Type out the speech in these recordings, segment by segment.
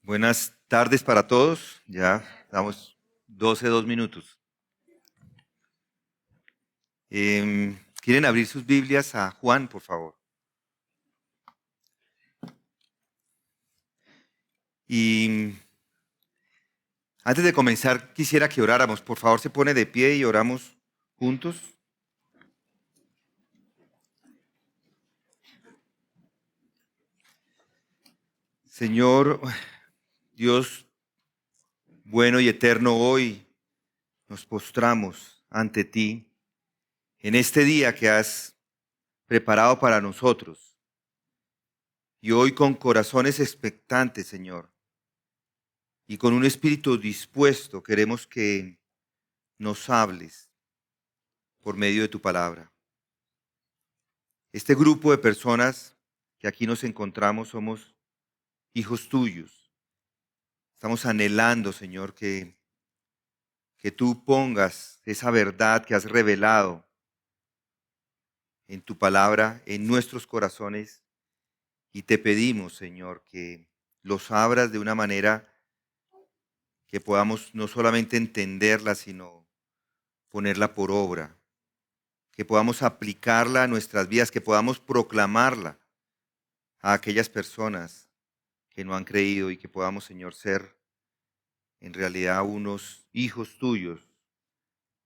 Buenas tardes para todos. Ya estamos 2 minutos. ¿Quieren abrir sus Biblias a Juan, por favor? Y antes de comenzar, quisiera que oráramos. Por favor, se pone de pie y oramos juntos. Señor, Dios bueno y eterno, hoy nos postramos ante ti en este día que has preparado para nosotros. Y hoy con corazones expectantes, Señor, y con un espíritu dispuesto, queremos que nos hables por medio de tu palabra. Este grupo de personas que aquí nos encontramos somos hijos tuyos. Estamos anhelando, Señor, que tú pongas esa verdad que has revelado en tu palabra en nuestros corazones, y te pedimos, Señor, que los abras de una manera que podamos no solamente entenderla, sino ponerla por obra, que podamos aplicarla a nuestras vidas, que podamos proclamarla a aquellas personas que no han creído, y que podamos, Señor, ser en realidad unos hijos tuyos,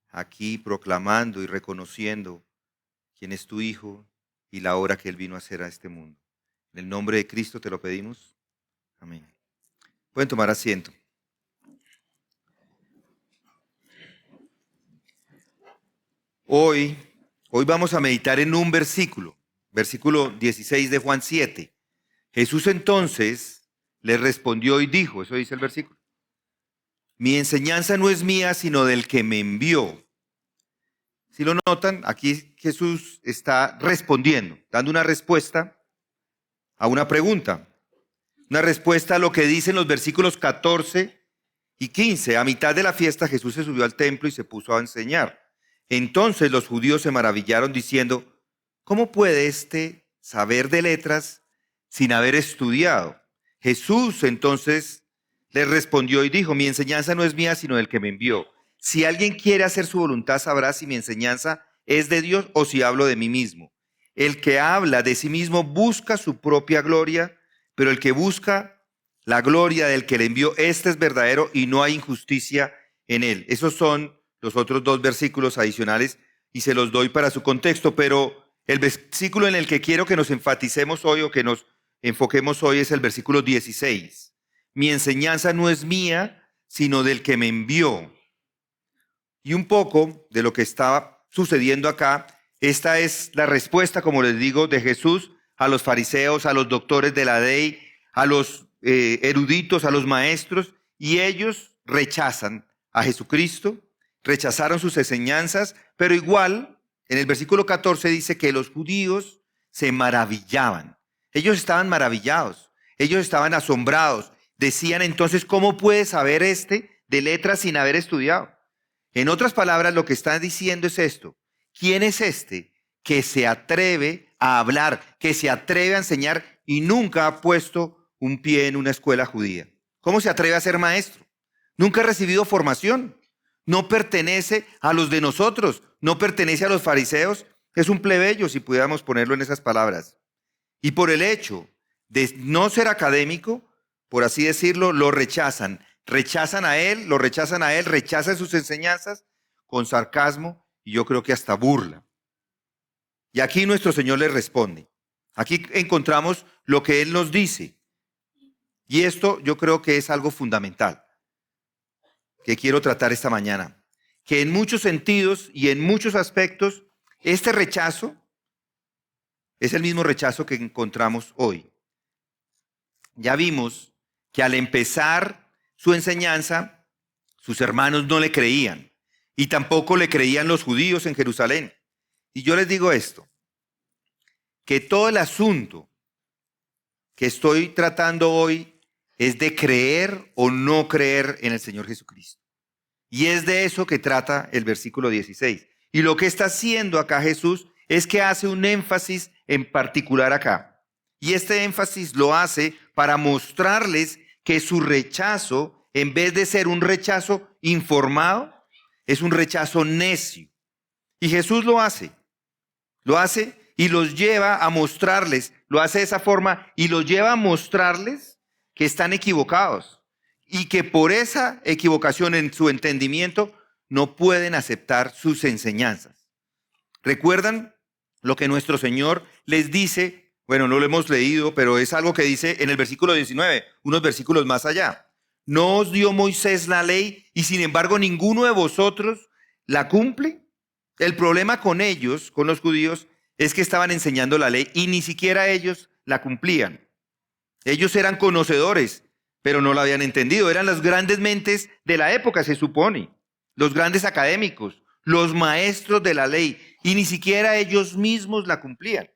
aquí proclamando y reconociendo quién es tu Hijo y la obra que Él vino a hacer a este mundo. En el nombre de Cristo te lo pedimos. Amén. Pueden tomar asiento. Hoy vamos a meditar en un versículo 16 de Juan 7. Jesús entonces le respondió y dijo, eso dice el versículo: mi enseñanza no es mía, sino del que me envió. Si lo notan, aquí Jesús está respondiendo, dando una respuesta a una pregunta. Una respuesta a lo que dicen los versículos 14 y 15. A mitad de la fiesta Jesús se subió al templo y se puso a enseñar. Entonces los judíos se maravillaron diciendo: ¿cómo puede éste saber de letras sin haber estudiado? Jesús entonces les respondió y dijo: mi enseñanza no es mía, sino del que me envió. Si alguien quiere hacer su voluntad, sabrá si mi enseñanza es de Dios o si hablo de mí mismo. El que habla de sí mismo busca su propia gloria, pero el que busca la gloria del que le envió, este es verdadero y no hay injusticia en él. Esos son los otros 2 versículos adicionales y se los doy para su contexto, pero el versículo en el que quiero que nos enfaticemos hoy o que nos enfoquemos hoy es el versículo 16. Mi enseñanza no es mía, sino del que me envió. Y un poco de lo que estaba sucediendo acá, esta es la respuesta, como les digo, de Jesús a los fariseos, a los doctores de la ley, a los eruditos, a los maestros, y ellos rechazan a Jesucristo, rechazaron sus enseñanzas, pero igual, en el versículo 14 dice que los judíos se maravillaban. Ellos estaban maravillados, ellos estaban asombrados. Decían entonces: ¿cómo puede saber este de letras sin haber estudiado? En otras palabras, lo que está diciendo es esto: ¿quién es este que se atreve a hablar, que se atreve a enseñar y nunca ha puesto un pie en una escuela judía? ¿Cómo se atreve a ser maestro? Nunca ha recibido formación. No pertenece a los de nosotros, no pertenece a los fariseos. Es un plebeyo, si pudiéramos ponerlo en esas palabras. Y por el hecho de no ser académico, por así decirlo, lo rechazan. Rechazan a él, lo rechazan a él, rechazan sus enseñanzas con sarcasmo y yo creo que hasta burla. Y aquí nuestro Señor les responde. Aquí encontramos lo que Él nos dice. Y esto yo creo que es algo fundamental que quiero tratar esta mañana. Que en muchos sentidos y en muchos aspectos, este rechazo es el mismo rechazo que encontramos hoy. Ya vimos que al empezar su enseñanza, sus hermanos no le creían y tampoco le creían los judíos en Jerusalén. Y yo les digo esto, que todo el asunto que estoy tratando hoy es de creer o no creer en el Señor Jesucristo. Y es de eso que trata el versículo 16. Y lo que está haciendo acá Jesús es que hace un énfasis en particular acá. Y este énfasis lo hace para mostrarles que su rechazo, en vez de ser un rechazo informado, es un rechazo necio. Y Jesús lo hace y los lleva a mostrarles, lo hace de esa forma y los lleva a mostrarles que están equivocados y que por esa equivocación en su entendimiento no pueden aceptar sus enseñanzas. ¿Recuerdan lo que nuestro Señor les dice? Bueno, no lo hemos leído, pero es algo que dice en el versículo 19, unos versículos más allá. ¿No os dio Moisés la ley y sin embargo ninguno de vosotros la cumple? El problema con ellos, con los judíos, es que estaban enseñando la ley y ni siquiera ellos la cumplían. Ellos eran conocedores, pero no la habían entendido. Eran las grandes mentes de la época, se supone. Los grandes académicos, los maestros de la ley, y ni siquiera ellos mismos la cumplían.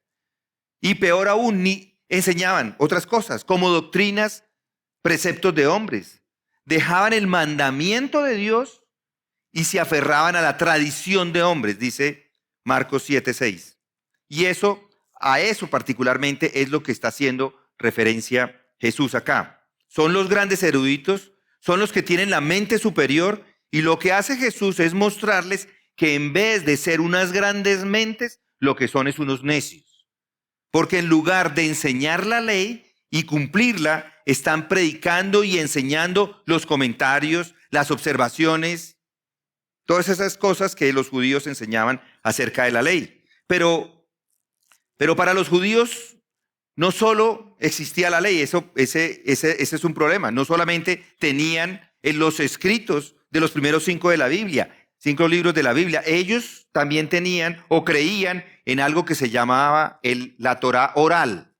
Y peor aún, ni enseñaban otras cosas, como doctrinas, preceptos de hombres. Dejaban el mandamiento de Dios y se aferraban a la tradición de hombres, dice Marcos 7:6. Y a eso particularmente es lo que está haciendo referencia Jesús acá. Son los grandes eruditos, son los que tienen la mente superior, y lo que hace Jesús es mostrarles que en vez de ser unas grandes mentes, lo que son es unos necios. Porque en lugar de enseñar la ley y cumplirla, están predicando y enseñando los comentarios, las observaciones, todas esas cosas que los judíos enseñaban acerca de la ley. Pero para los judíos no solo existía la ley, ese es un problema. No solamente tenían en los escritos de los primeros 5 de la Biblia, 5 libros de la Biblia, ellos también tenían o creían en algo que se llamaba la Torá oral.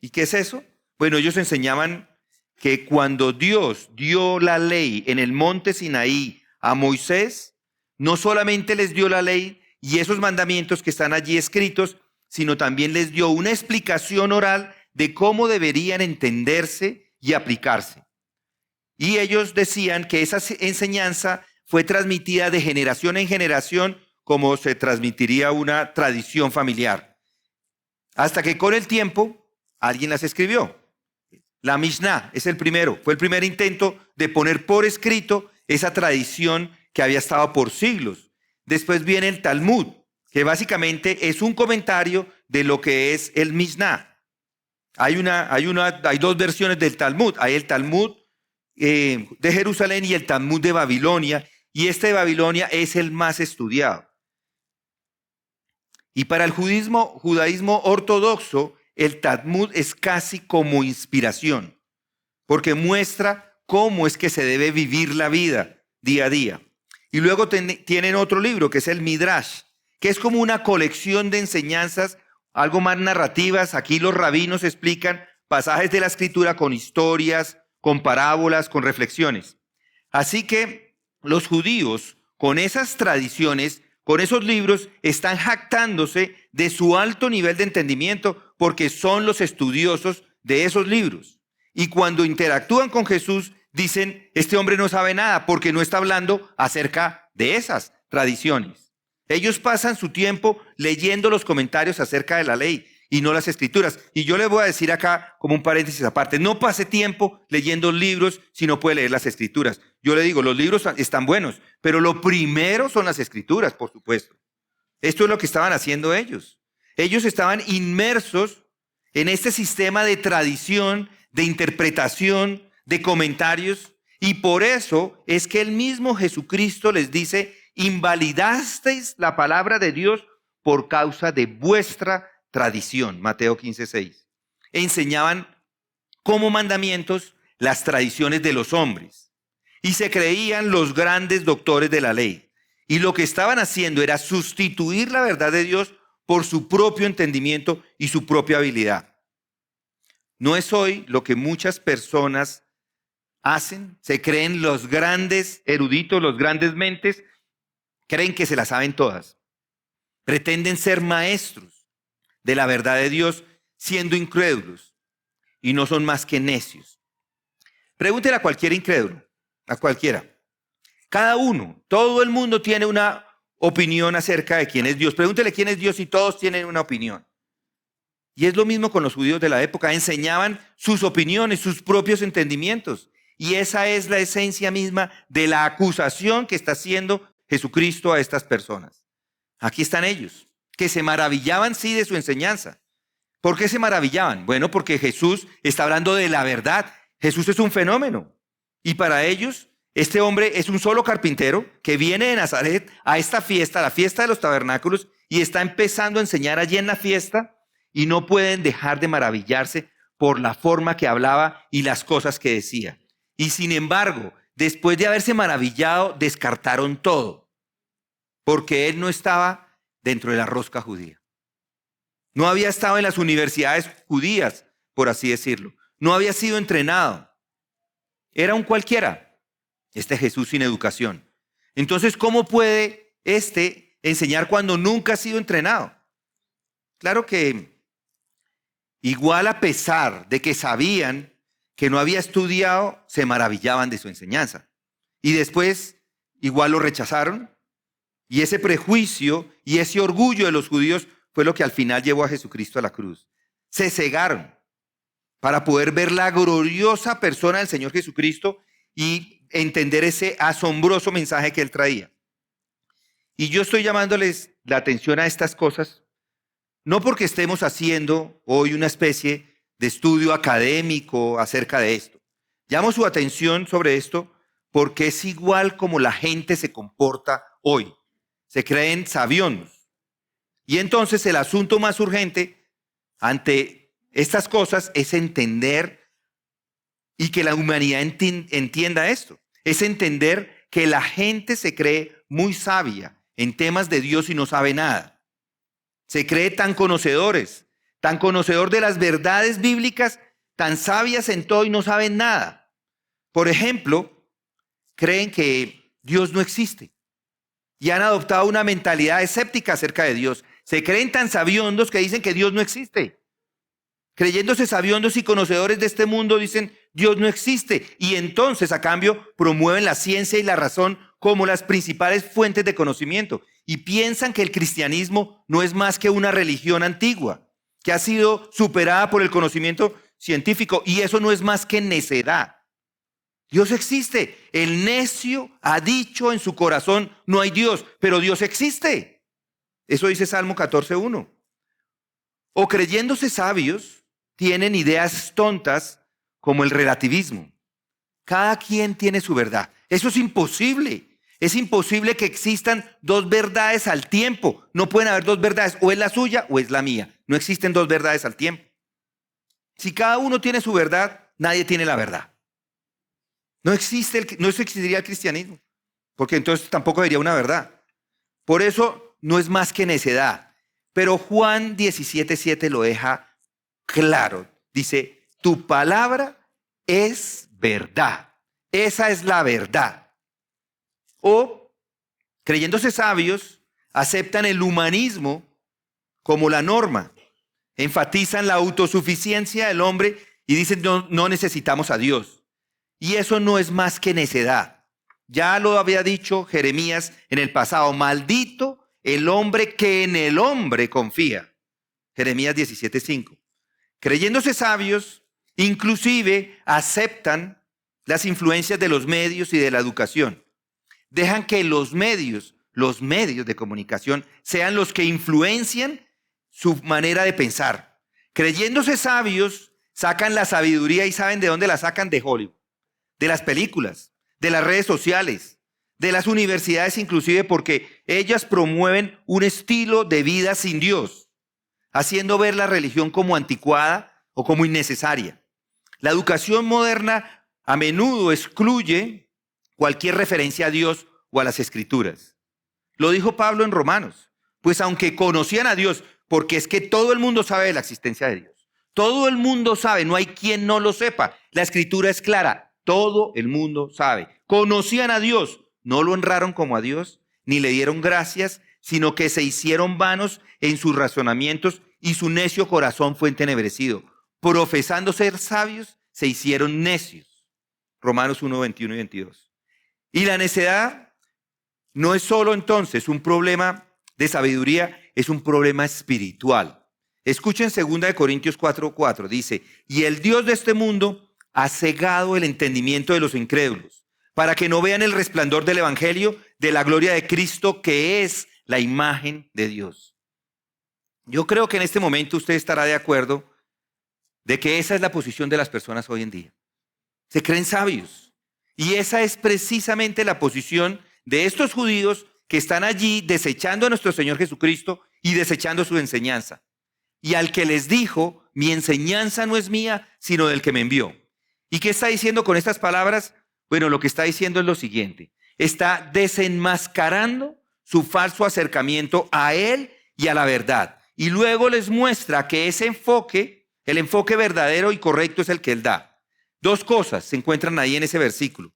¿Y qué es eso? Bueno, ellos enseñaban que cuando Dios dio la ley en el monte Sinaí a Moisés, no solamente les dio la ley y esos mandamientos que están allí escritos, sino también les dio una explicación oral de cómo deberían entenderse y aplicarse. Y ellos decían que esa enseñanza fue transmitida de generación en generación como se transmitiría una tradición familiar. Hasta que con el tiempo alguien las escribió. La Mishnah fue el primer intento de poner por escrito esa tradición que había estado por siglos. Después viene el Talmud, que básicamente es un comentario de lo que es el Mishnah. Hay 2 versiones del Talmud. Hay el Talmud de Jerusalén y el Talmud de Babilonia, y este de Babilonia es el más estudiado. Y para el judaísmo ortodoxo, el Talmud es casi como inspiración, porque muestra cómo es que se debe vivir la vida día a día. Y luego tienen otro libro que es el Midrash, que es como una colección de enseñanzas, algo más narrativas. Aquí los rabinos explican pasajes de la Escritura con historias, con parábolas, con reflexiones. Así que los judíos, con esas tradiciones, con esos libros, están jactándose de su alto nivel de entendimiento porque son los estudiosos de esos libros. Y cuando interactúan con Jesús, dicen, este hombre no sabe nada porque no está hablando acerca de esas tradiciones. Ellos pasan su tiempo leyendo los comentarios acerca de la ley y no las escrituras. Y yo les voy a decir acá, como un paréntesis aparte, no pase tiempo leyendo libros si no puede leer las escrituras. Yo le digo, los libros están buenos, pero lo primero son las escrituras, por supuesto. Esto es lo que estaban haciendo ellos. Ellos estaban inmersos en este sistema de tradición, de interpretación, de comentarios, y por eso es que el mismo Jesucristo les dice, invalidasteis la palabra de Dios por causa de vuestra tradición. Mateo 15:6. Enseñaban como mandamientos las tradiciones de los hombres y se creían los grandes doctores de la ley. Y lo que estaban haciendo era sustituir la verdad de Dios por su propio entendimiento y su propia habilidad. No es hoy lo que muchas personas hacen. Se creen los grandes eruditos, los grandes mentes, creen que se las saben todas. Pretenden ser maestros de la verdad de Dios siendo incrédulos y no son más que necios. Pregúntele a cualquier incrédulo, a cualquiera. Cada uno, todo el mundo tiene una opinión acerca de quién es Dios. Pregúntele quién es Dios y todos tienen una opinión. Y es lo mismo con los judíos de la época. Enseñaban sus opiniones, sus propios entendimientos. Y esa es la esencia misma de la acusación que está haciendo Jesucristo a estas personas. Aquí están ellos, que se maravillaban sí de su enseñanza. ¿Por qué se maravillaban? Bueno, porque Jesús está hablando de la verdad. Jesús es un fenómeno. Y para ellos, este hombre es un solo carpintero que viene de Nazaret a esta fiesta, la fiesta de los tabernáculos, y está empezando a enseñar allí en la fiesta, y no pueden dejar de maravillarse por la forma que hablaba y las cosas que decía. Y sin embargo, después de haberse maravillado, descartaron todo, porque él no estaba dentro de la rosca judía. No había estado en las universidades judías, por así decirlo. No había sido entrenado. Era un cualquiera, este Jesús sin educación. Entonces, ¿cómo puede enseñar cuando nunca ha sido entrenado? Claro que igual, a pesar de que sabían que no había estudiado, se maravillaban de su enseñanza. Y después igual lo rechazaron. Y ese prejuicio y ese orgullo de los judíos fue lo que al final llevó a Jesucristo a la cruz. Se cegaron para poder ver la gloriosa persona del Señor Jesucristo y entender ese asombroso mensaje que él traía. Y yo estoy llamándoles la atención a estas cosas, no porque estemos haciendo hoy una especie de estudio académico acerca de esto. Llamo su atención sobre esto porque es igual como la gente se comporta hoy. Se creen sabiondos. Y entonces el asunto más urgente ante estas cosas es entender y que la humanidad entienda esto. Es entender que la gente se cree muy sabia en temas de Dios y no sabe nada. Se cree tan conocedores, tan conocedor de las verdades bíblicas, tan sabias en todo y no saben nada. Por ejemplo, creen que Dios no existe y han adoptado una mentalidad escéptica acerca de Dios. Se creen tan sabiondos que dicen que Dios no existe. Creyéndose sabiondos y conocedores de este mundo, dicen Dios no existe. Y entonces, a cambio, promueven la ciencia y la razón como las principales fuentes de conocimiento. Y piensan que el cristianismo no es más que una religión antigua, que ha sido superada por el conocimiento científico. Y eso no es más que necedad. Dios existe. El necio ha dicho en su corazón, no hay Dios, pero Dios existe. Eso dice Salmo 14:1. O creyéndose sabios, tienen ideas tontas como el relativismo. Cada quien tiene su verdad. Eso es imposible. Es imposible que existan dos verdades al tiempo. No pueden haber dos verdades. O es la suya o es la mía. No existen dos verdades al tiempo. Si cada uno tiene su verdad, nadie tiene la verdad. No existiría el cristianismo. Porque entonces tampoco habría una verdad. Por eso no es más que necedad. Pero Juan 17:7 lo deja claro. Dice, tu palabra es verdad. Esa es la verdad. O, creyéndose sabios, aceptan el humanismo como la norma. Enfatizan la autosuficiencia del hombre y dicen, no necesitamos a Dios. Y eso no es más que necedad. Ya lo había dicho Jeremías en el pasado. Maldito el hombre que en el hombre confía. Jeremías 17:5. Creyéndose sabios, inclusive aceptan las influencias de los medios y de la educación. Dejan que los medios de comunicación sean los que influencian su manera de pensar. Creyéndose sabios, sacan la sabiduría y ¿saben de dónde la sacan? De Hollywood, de las películas, de las redes sociales, de las universidades inclusive, porque ellas promueven un estilo de vida sin Dios, haciendo ver la religión como anticuada o como innecesaria. La educación moderna a menudo excluye cualquier referencia a Dios o a las Escrituras. Lo dijo Pablo en Romanos, pues aunque conocían a Dios, porque es que todo el mundo sabe de la existencia de Dios. Todo el mundo sabe, no hay quien no lo sepa. La Escritura es clara, todo el mundo sabe. Conocían a Dios, no lo honraron como a Dios, ni le dieron gracias, sino que se hicieron vanos en sus razonamientos y su necio corazón fue entenebrecido. Profesando ser sabios, se hicieron necios. Romanos 1:21 y 22. Y la necedad no es solo entonces un problema de sabiduría, es un problema espiritual. Escuchen 2 Corintios 4:4, dice, y el Dios de este mundo ha cegado el entendimiento de los incrédulos, para que no vean el resplandor del evangelio de la gloria de Cristo, que es la imagen de Dios. Yo creo que en este momento usted estará de acuerdo de que esa es la posición de las personas hoy en día. Se creen sabios. Y esa es precisamente la posición de estos judíos que están allí desechando a nuestro Señor Jesucristo y desechando su enseñanza. Y al que les dijo, mi enseñanza no es mía, sino del que me envió. ¿Y qué está diciendo con estas palabras? Bueno, lo que está diciendo es lo siguiente. Está desenmascarando su falso acercamiento a Él y a la verdad. Y luego les muestra que ese enfoque, el enfoque verdadero y correcto es el que Él da. Dos cosas se encuentran ahí en ese versículo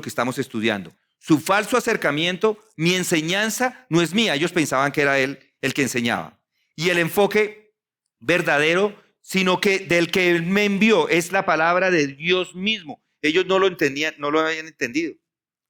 que estamos estudiando. Su falso acercamiento, mi enseñanza no es mía. Ellos pensaban que era Él el que enseñaba. Y el enfoque verdadero, sino que del que Él me envió, es la palabra de Dios mismo. Ellos no lo entendían, no lo habían entendido.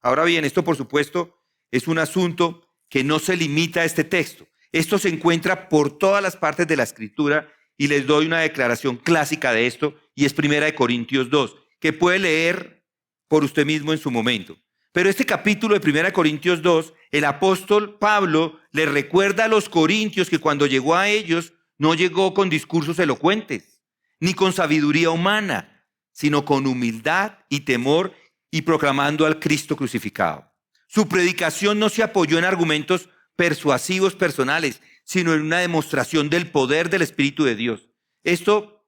Ahora bien, esto por supuesto es un asunto que no se limita a este texto. Esto se encuentra por todas las partes de la Escritura y les doy una declaración clásica de esto y es 1 Corintios 2, que puede leer por usted mismo en su momento. Pero este capítulo de 1 Corintios 2, el apóstol Pablo le recuerda a los corintios que cuando llegó a ellos no llegó con discursos elocuentes, ni con sabiduría humana, sino con humildad y temor y proclamando al Cristo crucificado. Su predicación no se apoyó en argumentos persuasivos personales, sino en una demostración del poder del Espíritu de Dios. Esto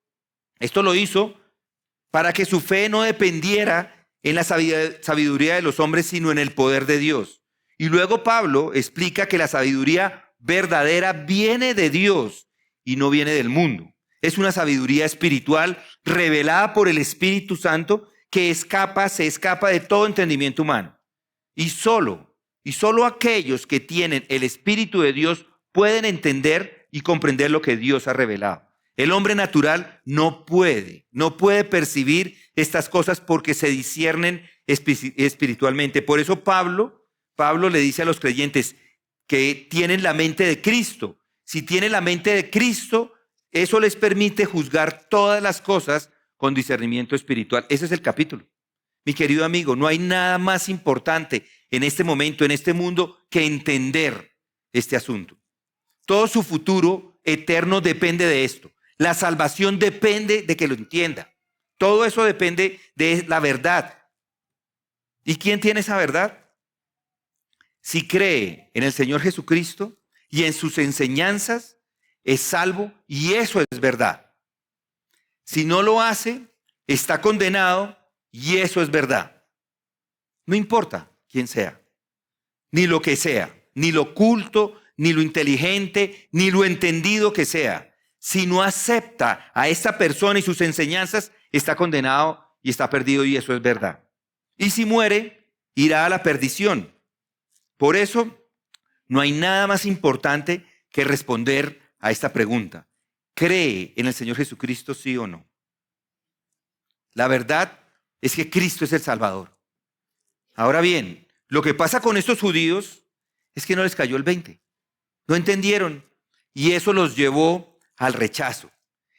lo hizo para que su fe no dependiera en la sabiduría de los hombres, sino en el poder de Dios. Y luego Pablo explica que la sabiduría verdadera viene de Dios y no viene del mundo. Es una sabiduría espiritual revelada por el Espíritu Santo que se escapa de todo entendimiento humano. Y solo aquellos que tienen el Espíritu de Dios pueden entender y comprender lo que Dios ha revelado. El hombre natural no puede percibir estas cosas porque se disciernen espiritualmente. Por eso Pablo le dice a los creyentes que tienen la mente de Cristo. Si tienen la mente de Cristo, eso les permite juzgar todas las cosas con discernimiento espiritual. Ese es el capítulo. Mi querido amigo, no hay nada más importante en este momento, en este mundo, que entender este asunto. Todo su futuro eterno depende de esto. La salvación depende de que lo entienda. Todo eso depende de la verdad. ¿Y quién tiene esa verdad? Si cree en el Señor Jesucristo y en sus enseñanzas, es salvo y eso es verdad. Si no lo hace, está condenado y eso es verdad. No importa quién sea, ni lo que sea, ni lo culto, ni lo inteligente, ni lo entendido que sea. Si no acepta a esta persona y sus enseñanzas, está condenado y está perdido y eso es verdad. Y si muere, irá a la perdición. Por eso, no hay nada más importante que responder a esta pregunta. ¿Cree en el Señor Jesucristo, sí o no? La verdad es que Cristo es el Salvador. Ahora bien, lo que pasa con estos judíos es que no les cayó el 20. No entendieron y eso los llevó al rechazo.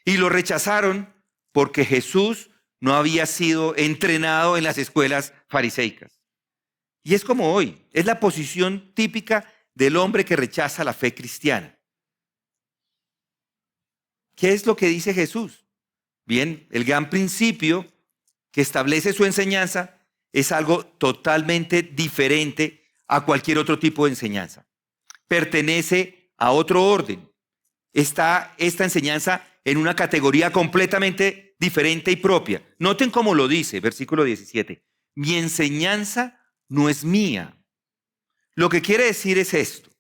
Y lo rechazaron porque Jesús no había sido entrenado en las escuelas fariseicas. Y es como hoy, es la posición típica del hombre que rechaza la fe cristiana. ¿Qué es lo que dice Jesús? Bien, el gran principio que establece su enseñanza es algo totalmente diferente a cualquier otro tipo de enseñanza. Pertenece a otro orden. Está esta enseñanza en una categoría completamente diferente y propia. Noten cómo lo dice, versículo 17. Mi enseñanza no es mía. Lo que quiere decir es esto,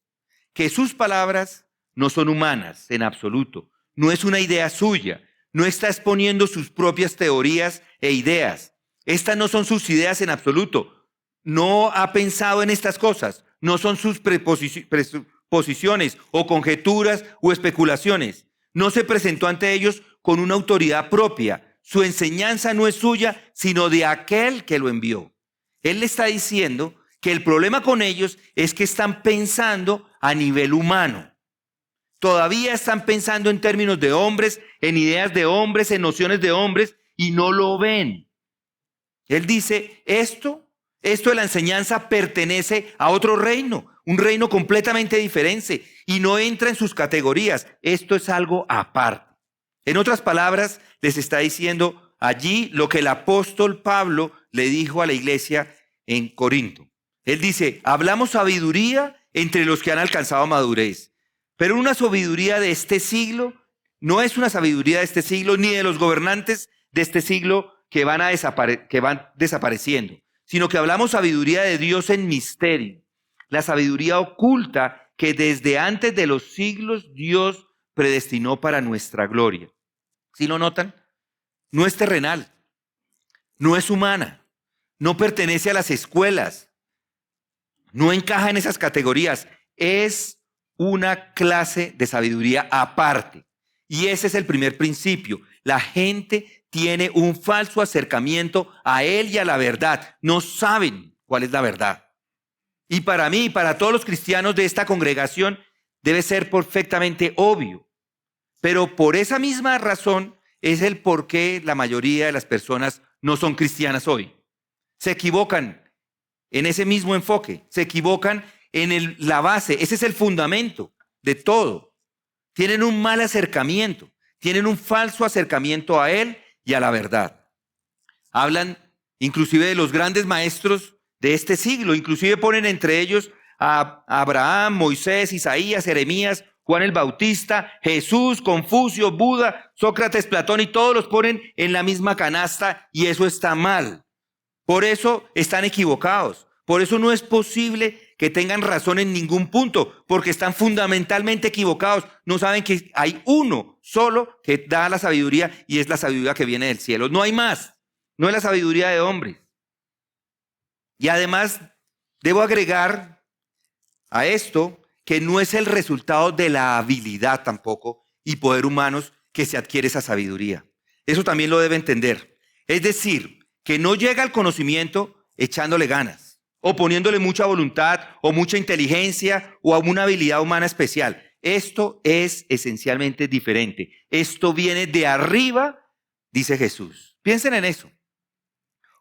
que sus palabras no son humanas en absoluto. No es una idea suya. No está exponiendo sus propias teorías e ideas. Estas no son sus ideas en absoluto. No ha pensado en estas cosas. No son sus presuposiciones o conjeturas o especulaciones. No se presentó ante ellos con una autoridad propia. Su enseñanza no es suya, sino de aquel que lo envió. Él le está diciendo que el problema con ellos es que están pensando a nivel humano. Todavía están pensando en términos de hombres, en ideas de hombres, en nociones de hombres, y no lo ven. Él dice, esto de la enseñanza pertenece a otro reino, un reino completamente diferente, y no entra en sus categorías. Esto es algo aparte. En otras palabras, les está diciendo allí lo que el apóstol Pablo le dijo a la iglesia en Corinto. Él dice, hablamos sabiduría entre los que han alcanzado madurez, pero una sabiduría de este siglo no es una sabiduría de este siglo ni de los gobernantes de este siglo que van desapareciendo, sino que hablamos sabiduría de Dios en misterio, la sabiduría oculta que desde antes de los siglos Dios predestinó para nuestra gloria. ¿Sí lo notan? No es terrenal, no es humana, no pertenece a las escuelas, no encaja en esas categorías, es una clase de sabiduría aparte. Y ese es el primer principio. La gente tiene un falso acercamiento a él y a la verdad. No saben cuál es la verdad. Y para mí y para todos los cristianos de esta congregación debe ser perfectamente obvio. Pero por esa misma razón es el por qué la mayoría de las personas no son cristianas hoy. Se equivocan en ese mismo enfoque, se equivocan en la base, ese es el fundamento de todo. Tienen un mal acercamiento, tienen un falso acercamiento a él y a la verdad. Hablan inclusive de los grandes maestros de este siglo, inclusive ponen entre ellos a Abraham, Moisés, Isaías, Jeremías, Juan el Bautista, Jesús, Confucio, Buda, Sócrates, Platón, y todos los ponen en la misma canasta, y eso está mal. Por eso están equivocados. Por eso no es posible que tengan razón en ningún punto, porque están fundamentalmente equivocados. No saben que hay uno solo que da la sabiduría, y es la sabiduría que viene del cielo. No hay más. No es la sabiduría de hombres. Y además, debo agregar a esto que no es el resultado de la habilidad tampoco y poder humanos que se adquiere esa sabiduría. Eso también lo debe entender. Es decir, que no llega al conocimiento echándole ganas, o poniéndole mucha voluntad, o mucha inteligencia, o alguna habilidad humana especial. Esto es esencialmente diferente. Esto viene de arriba, dice Jesús. Piensen en eso.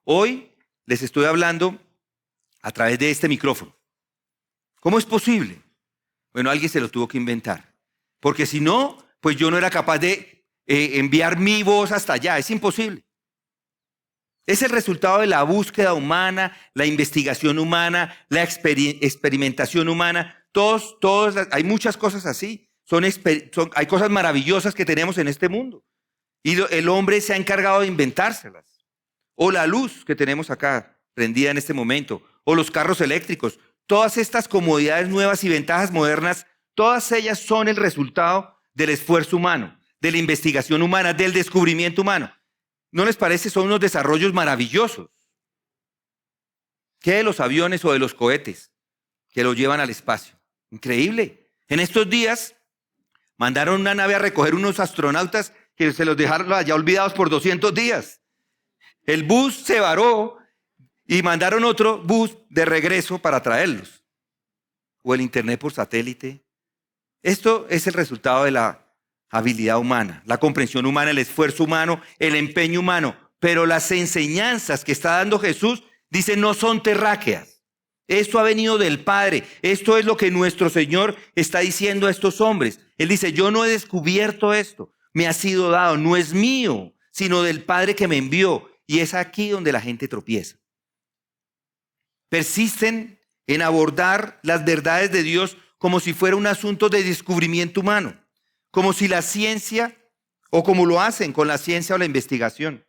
Hoy les estoy hablando a través de este micrófono. ¿Cómo es posible? Bueno, alguien se lo tuvo que inventar. Porque si no, pues yo no era capaz de enviar mi voz hasta allá. Es imposible. Es el resultado de la búsqueda humana, la investigación humana, la experimentación humana. Hay muchas cosas así. Hay cosas maravillosas que tenemos en este mundo. Y el hombre se ha encargado de inventárselas. O la luz que tenemos acá, prendida en este momento. O los carros eléctricos. Todas estas comodidades nuevas y ventajas modernas, todas ellas son el resultado del esfuerzo humano, de la investigación humana, del descubrimiento humano. ¿No les parece? Son unos desarrollos maravillosos. ¿Qué de los aviones o de los cohetes que los llevan al espacio? Increíble. En estos días mandaron una nave a recoger unos astronautas que se los dejaron allá olvidados por 200 días. El bus se varó y mandaron otro bus de regreso para traerlos. O el internet por satélite. Esto es el resultado de la habilidad humana, la comprensión humana, el esfuerzo humano, el empeño humano. Pero las enseñanzas que está dando Jesús, dice, no son terráqueas. Esto ha venido del Padre. Esto es lo que nuestro Señor está diciendo a estos hombres. Él dice, yo no he descubierto esto. Me ha sido dado. No es mío, sino del Padre que me envió. Y es aquí donde la gente tropieza. Persisten en abordar las verdades de Dios como si fuera un asunto de descubrimiento humano, como si la ciencia, o como lo hacen con la ciencia o la investigación.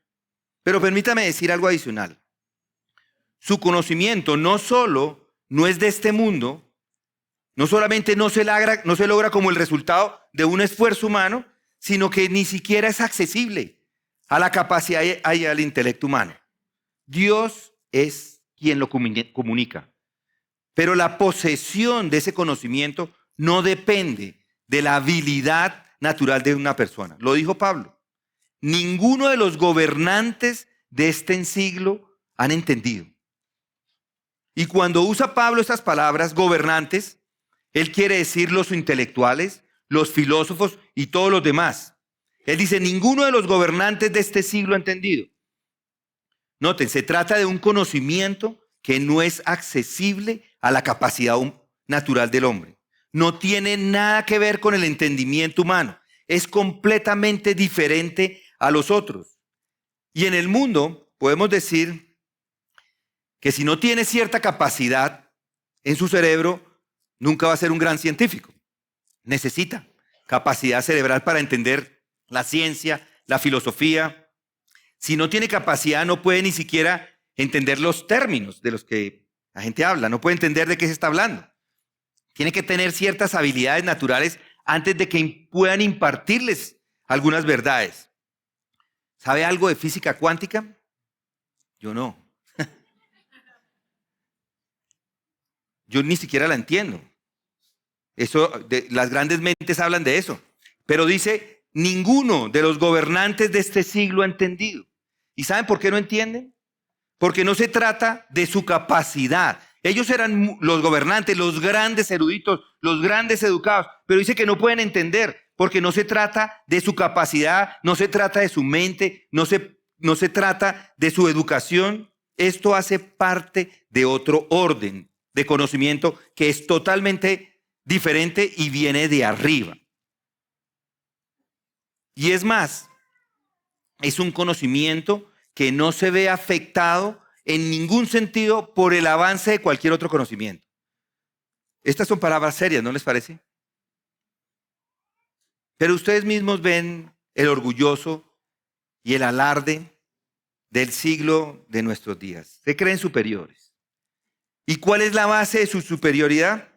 Pero permítame decir algo adicional. Su conocimiento no solo no es de este mundo, no solamente no se logra como el resultado de un esfuerzo humano, sino que ni siquiera es accesible a la capacidad y al intelecto humano. Dios es quien lo comunica. Pero la posesión de ese conocimiento no depende de la habilidad natural de una persona. Lo dijo Pablo. Ninguno de los gobernantes de este siglo han entendido. Y cuando usa Pablo estas palabras, gobernantes, él quiere decir los intelectuales, los filósofos y todos los demás. Él dice, ninguno de los gobernantes de este siglo ha entendido. Noten, se trata de un conocimiento que no es accesible a la capacidad natural del hombre. No tiene nada que ver con el entendimiento humano. Es completamente diferente a los otros. Y en el mundo podemos decir que si no tiene cierta capacidad en su cerebro, nunca va a ser un gran científico. Necesita capacidad cerebral para entender la ciencia, la filosofía. Si no tiene capacidad, no puede ni siquiera entender los términos de los que la gente habla. No puede entender de qué se está hablando. Tiene que tener ciertas habilidades naturales antes de que puedan impartirles algunas verdades. ¿Sabe algo de física cuántica? Yo no. Yo ni siquiera la entiendo. Las grandes mentes hablan de eso. Pero dice, ninguno de los gobernantes de este siglo ha entendido. ¿Y saben por qué no entienden? Porque no se trata de su capacidad. Ellos eran los gobernantes, los grandes eruditos, los grandes educados, pero dice que no pueden entender, porque no se trata de su capacidad, no se trata de su mente, no se trata de su educación. Esto hace parte de otro orden de conocimiento que es totalmente diferente y viene de arriba. Y es más, es un conocimiento que no se ve afectado en ningún sentido por el avance de cualquier otro conocimiento. Estas son palabras serias, ¿no les parece? Pero ustedes mismos ven el orgulloso y el alarde del siglo de nuestros días. Se creen superiores. ¿Y cuál es la base de su superioridad?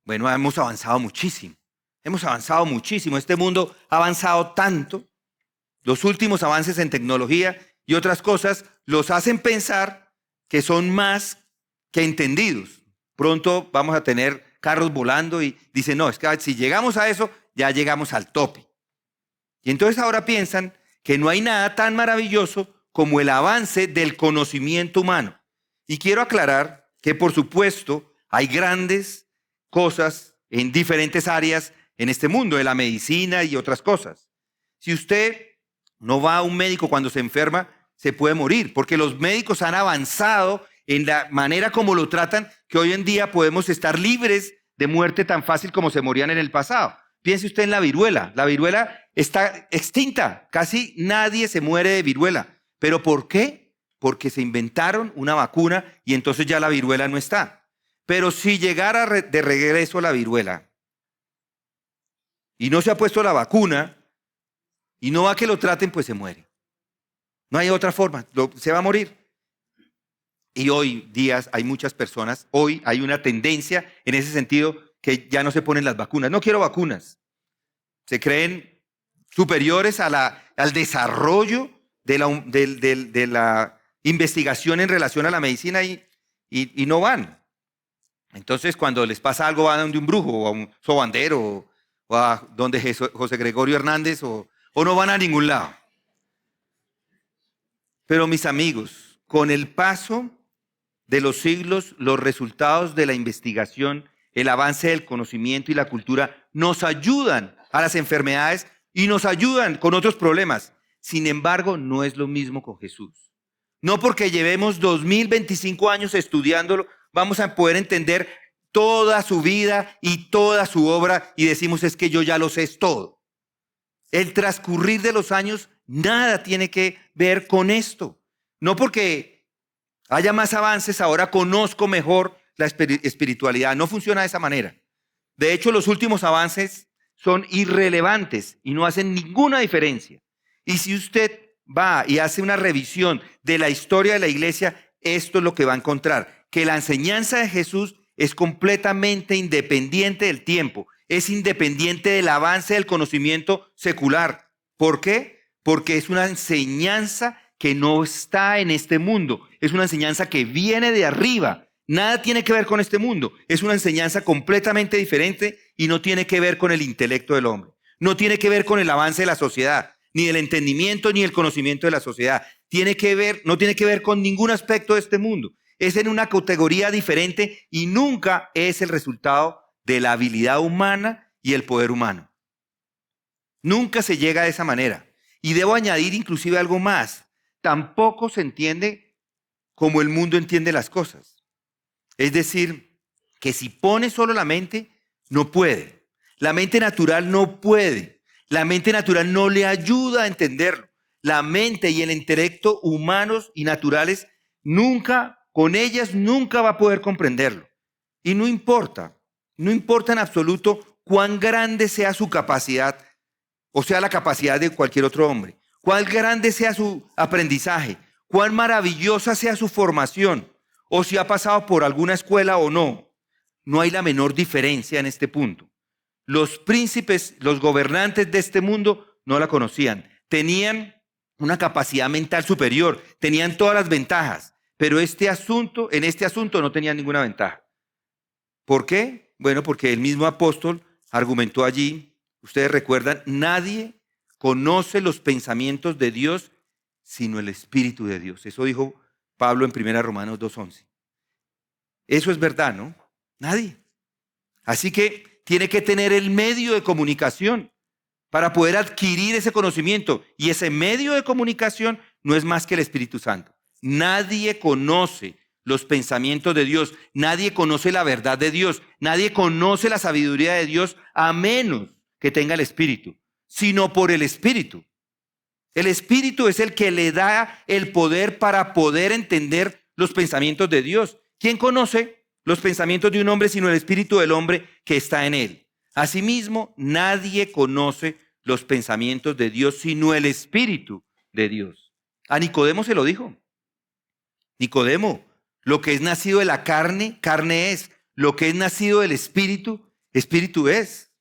Bueno, hemos avanzado muchísimo. Hemos avanzado muchísimo. Este mundo ha avanzado tanto. Los últimos avances en tecnología y otras cosas los hacen pensar que son más que entendidos. Pronto vamos a tener carros volando y dicen, no, es que si llegamos a eso, ya llegamos al tope. Y entonces ahora piensan que no hay nada tan maravilloso como el avance del conocimiento humano. Y quiero aclarar que, por supuesto, hay grandes cosas en diferentes áreas en este mundo, de la medicina y otras cosas. Si usted no va a un médico cuando se enferma, se puede morir, porque los médicos han avanzado en la manera como lo tratan, que hoy en día podemos estar libres de muerte tan fácil como se morían en el pasado. Piense usted en la viruela. La viruela está extinta. Casi nadie se muere de viruela. ¿Pero por qué? Porque se inventaron una vacuna y entonces ya la viruela no está. Pero si llegara de regreso la viruela y no se ha puesto la vacuna y no va a que lo traten, pues se muere. No hay otra forma, se va a morir. Y hoy día hay muchas personas, hoy hay una tendencia en ese sentido que ya no se ponen las vacunas. No quiero vacunas. Se creen superiores al desarrollo de la investigación en relación a la medicina y no van. Entonces, cuando les pasa algo, van a donde un brujo o a un sobandero o a donde José Gregorio Hernández o no van a ningún lado. Pero mis amigos, con el paso de los siglos, los resultados de la investigación, el avance del conocimiento y la cultura nos ayudan a las enfermedades y nos ayudan con otros problemas. Sin embargo, no es lo mismo con Jesús. No porque llevemos 2025 años estudiándolo, vamos a poder entender toda su vida y toda su obra y decimos, es que yo ya lo sé todo. El transcurrir de los años nada tiene que ver con esto. No porque haya más avances, ahora conozco mejor la espiritualidad. No funciona de esa manera. De hecho, los últimos avances son irrelevantes y no hacen ninguna diferencia. Y si usted va y hace una revisión de la historia de la iglesia, esto es lo que va a encontrar. Que la enseñanza de Jesús es completamente independiente del tiempo. Es independiente del avance del conocimiento secular. ¿Por qué? Porque es una enseñanza que no está en este mundo. Es una enseñanza que viene de arriba. Nada tiene que ver con este mundo. Es una enseñanza completamente diferente y no tiene que ver con el intelecto del hombre. No tiene que ver con el avance de la sociedad, ni el entendimiento, ni el conocimiento de la sociedad. No tiene que ver con ningún aspecto de este mundo. es en una categoría diferente y nunca es el resultado de la habilidad humana y el poder humano. Nunca se llega de esa manera. Y debo añadir inclusive algo más. Tampoco se entiende como el mundo entiende las cosas. Es decir, que si pone solo la mente, no puede. La mente natural no puede. La mente natural no le ayuda a entenderlo. La mente y el intelecto humanos y naturales con ellas nunca va a poder comprenderlo. Y no importa en absoluto cuán grande sea su capacidad, o sea, la capacidad de cualquier otro hombre, cuán grande sea su aprendizaje, cuán maravillosa sea su formación, o si ha pasado por alguna escuela o no. No hay la menor diferencia en este punto. Los príncipes, los gobernantes de este mundo no la conocían. Tenían una capacidad mental superior, tenían todas las ventajas, pero en este asunto no tenían ninguna ventaja. ¿Por qué? Bueno, porque el mismo apóstol argumentó allí, ustedes recuerdan, nadie conoce los pensamientos de Dios sino el Espíritu de Dios. Eso dijo Pablo en 1 Romanos 2:11. Eso es verdad, ¿no? Nadie. Así que tiene que tener el medio de comunicación para poder adquirir ese conocimiento. Y ese medio de comunicación no es más que el Espíritu Santo. Nadie conoce los pensamientos de Dios. Nadie conoce la verdad de Dios. Nadie conoce la sabiduría de Dios a menos que tenga el Espíritu, sino por el Espíritu. El Espíritu es el que le da el poder para poder entender los pensamientos de Dios. ¿Quién conoce los pensamientos de un hombre sino el Espíritu del hombre que está en él? Asimismo, nadie conoce los pensamientos de Dios sino el Espíritu de Dios. A Nicodemo se lo dijo. Nicodemo, lo que es nacido de la carne, carne es. Lo que es nacido del Espíritu, Espíritu es.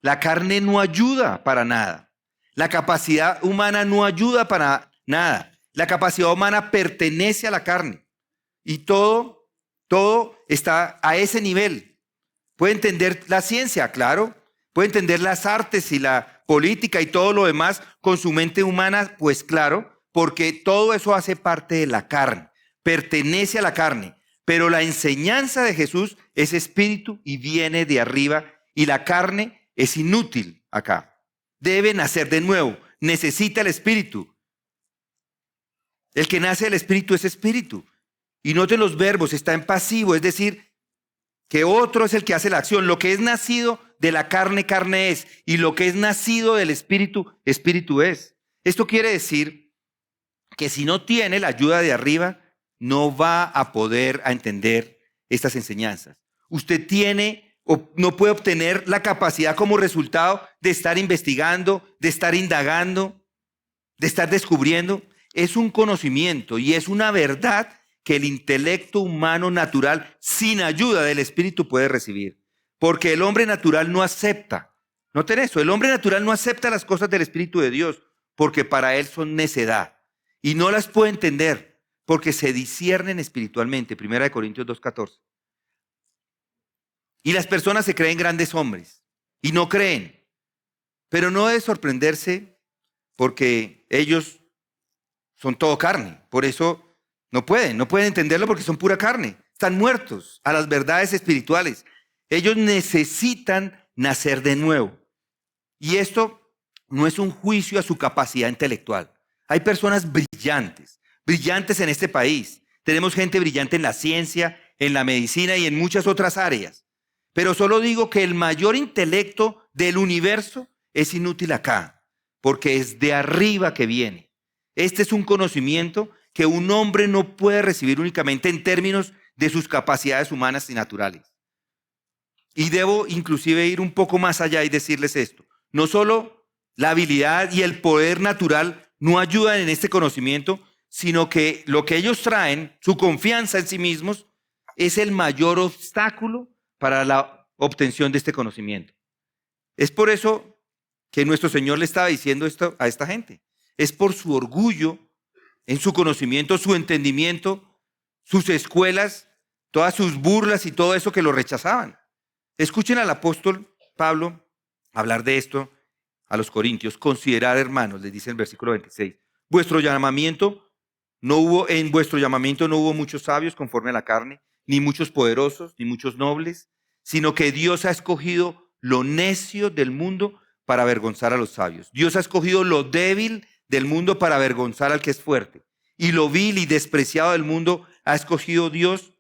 La carne no ayuda para nada. La capacidad humana no ayuda para nada. La capacidad humana pertenece a la carne. Y todo está a ese nivel. Puede entender la ciencia, claro. Puede entender las artes y la política y todo lo demás con su mente humana, pues claro, porque todo eso hace parte de la carne, pertenece a la carne. Pero la enseñanza de Jesús es espíritu y viene de arriba y la carne es inútil acá. Debe nacer de nuevo, necesita el espíritu. El que nace del espíritu es espíritu. Y noten los verbos, está en pasivo, es decir, que otro es el que hace la acción. Lo que es nacido de la carne, carne es. Y lo que es nacido del espíritu, espíritu es. Esto quiere decir que si no tiene la ayuda de arriba, no va a poder entender estas enseñanzas. Usted no puede obtener la capacidad como resultado de estar investigando, de estar indagando, de estar descubriendo. Es un conocimiento y es una verdad que el intelecto humano natural, sin ayuda del Espíritu, puede recibir. Porque el hombre natural no acepta. Noten eso, el hombre natural no acepta las cosas del Espíritu de Dios, porque para él son necedad. Y no las puede entender, porque se disciernen espiritualmente. 1 Corintios 2:14. Y las personas se creen grandes hombres, y no creen. Pero no debe sorprenderse, porque ellos son todo carne. Por eso no pueden entenderlo porque son pura carne. Están muertos a las verdades espirituales. Ellos necesitan nacer de nuevo. Y esto no es un juicio a su capacidad intelectual. Hay personas brillantes en este país. Tenemos gente brillante en la ciencia, en la medicina y en muchas otras áreas. Pero solo digo que el mayor intelecto del universo es inútil acá, porque es de arriba que viene. Este es un conocimiento que un hombre no puede recibir únicamente en términos de sus capacidades humanas y naturales. Y debo inclusive ir un poco más allá y decirles esto. No solo la habilidad y el poder natural no ayudan en este conocimiento, sino que lo que ellos traen, su confianza en sí mismos, es el mayor obstáculo para la obtención de este conocimiento. Es por eso que nuestro Señor le estaba diciendo esto a esta gente. Es por su orgullo en su conocimiento, su entendimiento, sus escuelas, todas sus burlas y todo eso que lo rechazaban. Escuchen al apóstol Pablo hablar de esto a los corintios. Considerad, hermanos, les dice el versículo 26, vuestro llamamiento No hubo en vuestro llamamiento, no hubo muchos sabios conforme a la carne, ni muchos poderosos, ni muchos nobles, sino que Dios ha escogido lo necio del mundo para avergonzar a los sabios. Dios ha escogido lo débil del mundo para avergonzar al que es fuerte. Y lo vil y despreciado del mundo ha escogido Dios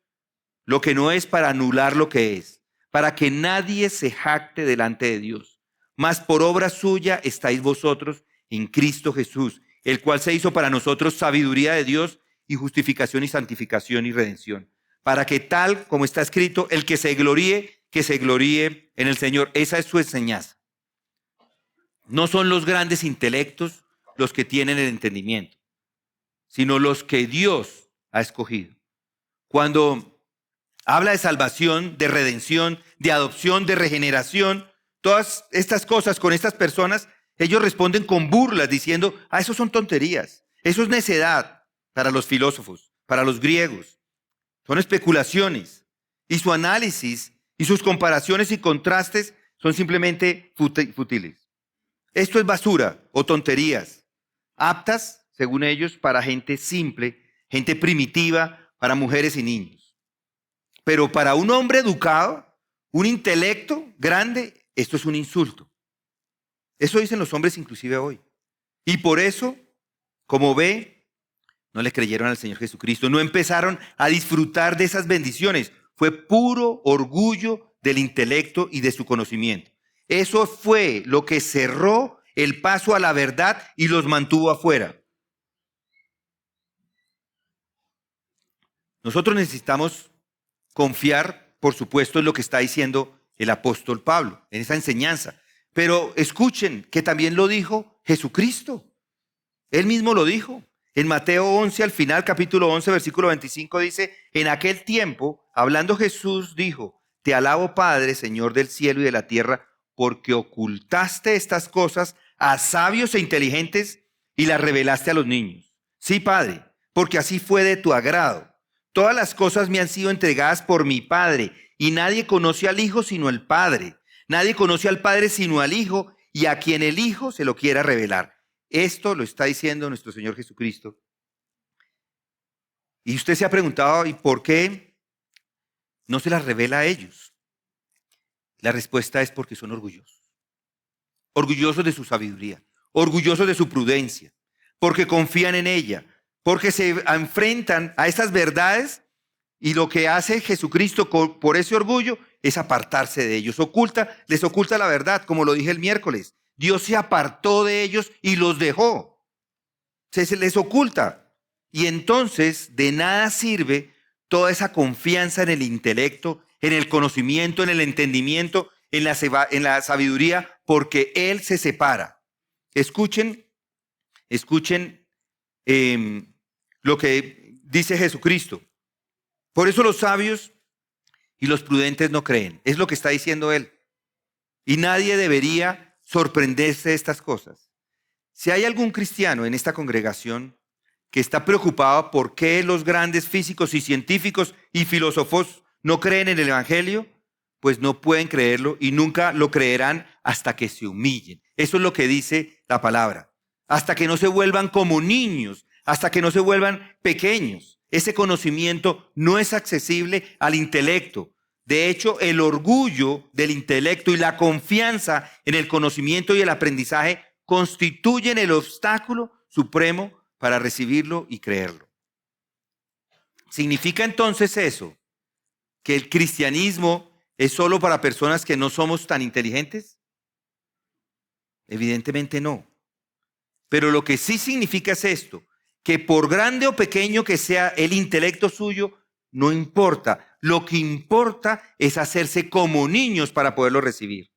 lo que no es para anular lo que es, para que nadie se jacte delante de Dios. Mas por obra suya estáis vosotros en Cristo Jesús, el cual se hizo para nosotros sabiduría de Dios y justificación y santificación y redención, para que tal como está escrito, el que se gloríe en el Señor. Esa es su enseñanza. No son los grandes intelectos los que tienen el entendimiento, sino los que Dios ha escogido. Cuando habla de salvación, de redención, de adopción, de regeneración, todas estas cosas con estas personas, ellos responden con burlas diciendo, eso son tonterías, eso es necedad para los filósofos, para los griegos, son especulaciones. Y su análisis y sus comparaciones y contrastes son simplemente fútiles. Esto es basura o tonterías, aptas, según ellos, para gente simple, gente primitiva, para mujeres y niños. Pero para un hombre educado, un intelecto grande, esto es un insulto. Eso dicen los hombres inclusive hoy. Y por eso, como ve, no le creyeron al Señor Jesucristo, no empezaron a disfrutar de esas bendiciones. Fue puro orgullo del intelecto y de su conocimiento. Eso fue lo que cerró el paso a la verdad y los mantuvo afuera. Nosotros necesitamos confiar, por supuesto, en lo que está diciendo el apóstol Pablo, en esa enseñanza. Pero escuchen que también lo dijo Jesucristo. Él mismo lo dijo. En Mateo 11, al final, capítulo 11, versículo 25, dice, en aquel tiempo, hablando Jesús, dijo, te alabo, Padre, Señor del cielo y de la tierra, porque ocultaste estas cosas a sabios e inteligentes y las revelaste a los niños. Sí, Padre, porque así fue de tu agrado. Todas las cosas me han sido entregadas por mi Padre, y nadie conoce al Hijo sino el Padre. Nadie conoce al Padre sino al Hijo, y a quien el Hijo se lo quiera revelar. Esto lo está diciendo nuestro Señor Jesucristo. Y usted se ha preguntado, ¿y por qué no se las revela a ellos? La respuesta es porque son orgullosos. Orgullosos de su sabiduría, orgullosos de su prudencia, porque confían en ella, porque se enfrentan a estas verdades y lo que hace Jesucristo por ese orgullo es apartarse de ellos. Les oculta la verdad, como lo dije el miércoles. Dios se apartó de ellos y los dejó. Se les oculta. Y entonces de nada sirve toda esa confianza en el intelecto, en el conocimiento, en el entendimiento, en la sabiduría, porque Él se separa. Escuchen lo que dice Jesucristo. Por eso los sabios y los prudentes no creen. Es lo que está diciendo Él. Y nadie debería sorprenderse de estas cosas. Si hay algún cristiano en esta congregación que está preocupado por qué los grandes físicos y científicos y filósofos no creen en el Evangelio, pues no pueden creerlo y nunca lo creerán hasta que se humillen. Eso es lo que dice la palabra. Hasta que no se vuelvan como niños, hasta que no se vuelvan pequeños. Ese conocimiento no es accesible al intelecto. De hecho, el orgullo del intelecto y la confianza en el conocimiento y el aprendizaje constituyen el obstáculo supremo para recibirlo y creerlo. ¿Significa entonces eso que el cristianismo es solo para personas que no somos tan inteligentes? Evidentemente no. Pero lo que sí significa es esto, que por grande o pequeño que sea el intelecto suyo, no importa. Lo que importa es hacerse como niños para poderlo recibir.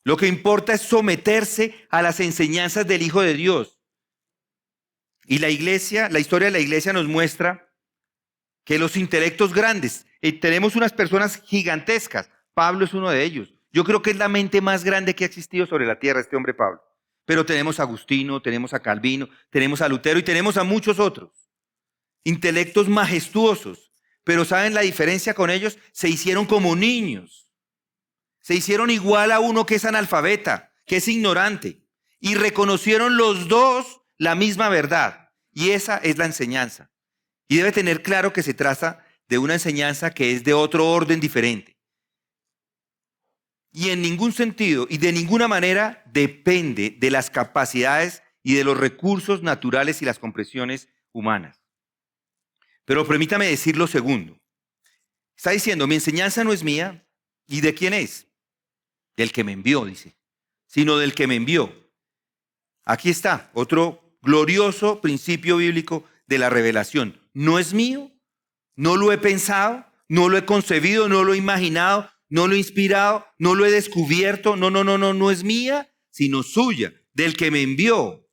Lo que importa es someterse a las enseñanzas del Hijo de Dios. Y la historia de la iglesia nos muestra que los intelectos grandes, tenemos unas personas gigantescas. Pablo es uno de ellos. Yo creo que es la mente más grande que ha existido sobre la tierra, este hombre Pablo. Pero tenemos a Agustino, tenemos a Calvino, tenemos a Lutero y tenemos a muchos otros. Intelectos majestuosos. Pero ¿saben la diferencia con ellos? Se hicieron como niños. Se hicieron igual a uno que es analfabeta, que es ignorante. Y reconocieron los dos la misma verdad, Y esa es la enseñanza. Y debe tener claro que se trata de una enseñanza que es de otro orden diferente. Y en ningún sentido y de ninguna manera depende de las capacidades y de los recursos naturales y las compresiones humanas. Pero permítame decir lo segundo. Está diciendo, mi enseñanza no es mía. ¿Y de quién es? Del que me envió, dice. Sino del que me envió. Aquí está, otro glorioso principio bíblico de la revelación. No es mío, no lo he pensado, no lo he concebido, no lo he imaginado, no lo he inspirado, no lo he descubierto. No es mía, sino suya, del que me envió.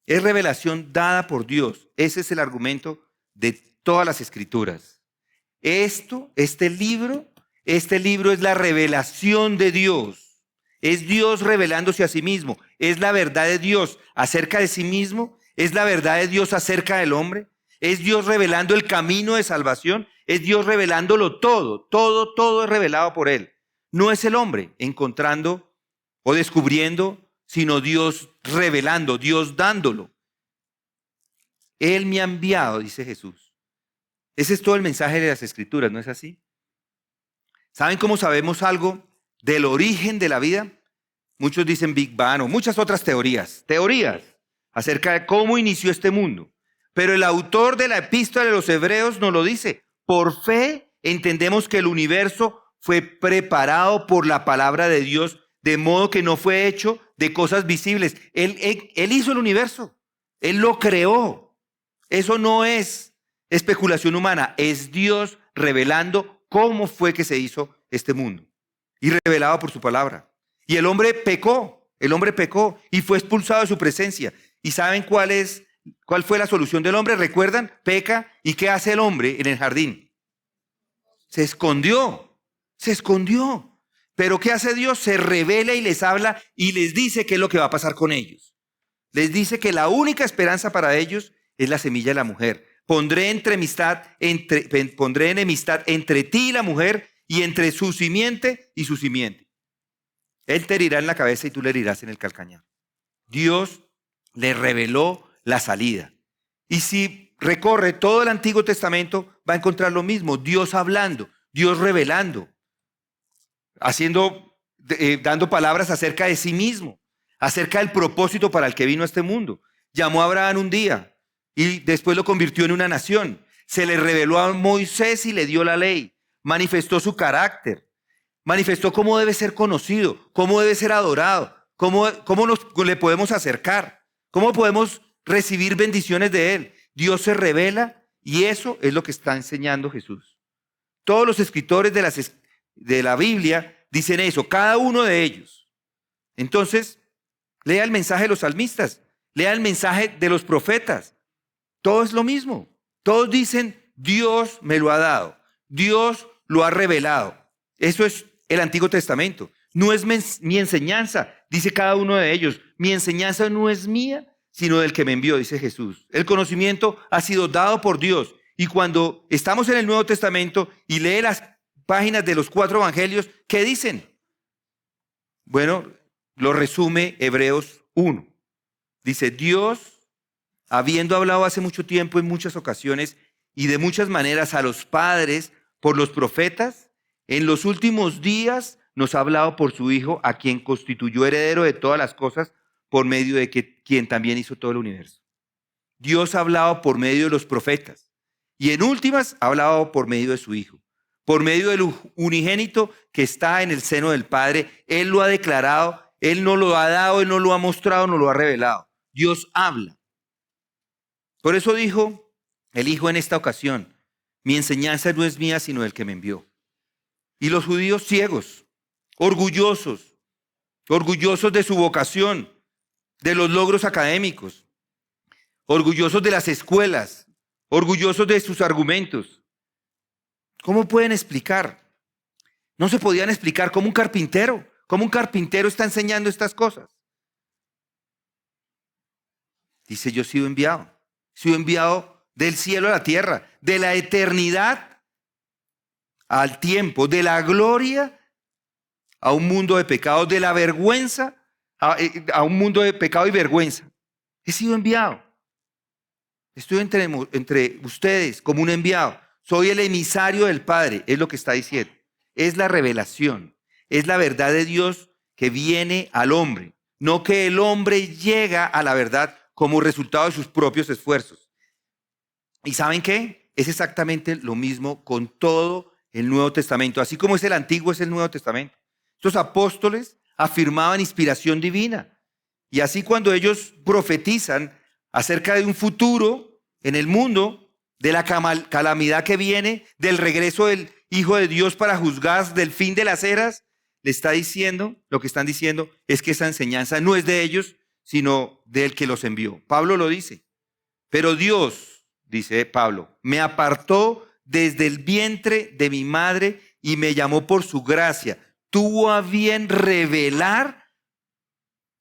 Es revelación dada por Dios. Ese es el argumento de todas las escrituras. Este libro es la revelación de Dios. Es Dios revelándose a sí mismo. Es la verdad de Dios acerca de sí mismo. Es la verdad de Dios acerca del hombre. Es Dios revelando el camino de salvación. Es Dios revelándolo todo. Todo es revelado por Él. No es el hombre encontrando o descubriendo, sino Dios revelando, Dios dándolo. Él me ha enviado, dice Jesús. Ese es todo el mensaje de las Escrituras, ¿no es así? ¿Saben cómo sabemos algo del origen de la vida? Muchos dicen Big Bang o muchas otras teorías acerca de cómo inició este mundo. Pero el autor de la epístola de los Hebreos nos lo dice. Por fe entendemos que el universo fue preparado por la palabra de Dios, de modo que no fue hecho de cosas visibles. Él hizo el universo, Él lo creó. Eso no es especulación humana, es Dios revelando cómo fue que se hizo este mundo y revelado por su palabra. Y el hombre pecó y fue expulsado de su presencia. ¿Y saben cuál fue la solución del hombre? ¿Recuerdan? Peca. ¿Y qué hace el hombre en el jardín? Se escondió. Pero ¿qué hace Dios? Se revela y les habla y les dice qué es lo que va a pasar con ellos. Les dice que la única esperanza para ellos es la semilla de la mujer. Pondré enemistad entre ti y la mujer y entre su simiente y su simiente. Él te herirá en la cabeza y tú le herirás en el calcañar. Dios le reveló la salida. Y si recorre todo el Antiguo Testamento, va a encontrar lo mismo. Dios hablando, Dios revelando, dando palabras acerca de sí mismo, acerca del propósito para el que vino a este mundo. Llamó a Abraham un día y después lo convirtió en una nación. Se le reveló a Moisés y le dio la ley. Manifestó su carácter. Manifestó cómo debe ser conocido, cómo debe ser adorado, cómo le podemos acercar, cómo podemos recibir bendiciones de Él. Dios se revela y eso es lo que está enseñando Jesús. Todos los escritores de la Biblia dicen eso, cada uno de ellos. Entonces, lea el mensaje de los salmistas, lea el mensaje de los profetas. Todo es lo mismo. Todos dicen, Dios me lo ha dado, Dios lo ha revelado. Eso es el Antiguo Testamento. No es mi enseñanza, dice cada uno de ellos. Mi enseñanza no es mía, sino del que me envió, dice Jesús. El conocimiento ha sido dado por Dios. Y cuando estamos en el Nuevo Testamento y lee las páginas de los 4 evangelios, ¿qué dicen? Bueno, lo resume Hebreos 1. Dice, Dios, habiendo hablado hace mucho tiempo en muchas ocasiones y de muchas maneras a los padres por los profetas, en los últimos días nos ha hablado por su Hijo, a quien constituyó heredero de todas las cosas, por medio de quien también hizo todo el universo. Dios ha hablado por medio de los profetas y en últimas ha hablado por medio de su Hijo. Por medio del unigénito que está en el seno del Padre, Él lo ha declarado, Él no lo ha dado, Él no lo ha mostrado, no lo ha revelado. Dios habla. Por eso dijo el Hijo en esta ocasión, mi enseñanza no es mía, sino del que me envió. Y los judíos ciegos, orgullosos de su vocación, de los logros académicos, orgullosos de las escuelas, orgullosos de sus argumentos. ¿Cómo pueden explicar? No se podían explicar cómo un carpintero está enseñando estas cosas. Dice, yo he sido enviado del cielo a la tierra, de la eternidad al tiempo, de la gloria a un mundo de pecado, de la vergüenza a un mundo de pecado y vergüenza. He sido enviado. Estoy entre ustedes como un enviado. Soy el emisario del Padre, es lo que está diciendo. Es la revelación, es la verdad de Dios que viene al hombre. No que el hombre llega a la verdad como resultado de sus propios esfuerzos. ¿Y saben qué? Es exactamente lo mismo con todo el Nuevo Testamento. Así como es el Antiguo, es el Nuevo Testamento. Estos apóstoles afirmaban inspiración divina. Y así cuando ellos profetizan acerca de un futuro en el mundo, de la calamidad que viene, del regreso del Hijo de Dios para juzgar, del fin de las eras, le está diciendo, lo que están diciendo es que esa enseñanza no es de ellos, sino del que los envió. Pablo lo dice. Pero Dios, dice Pablo, me apartó desde el vientre de mi madre y me llamó por su gracia. Tuvo a bien revelar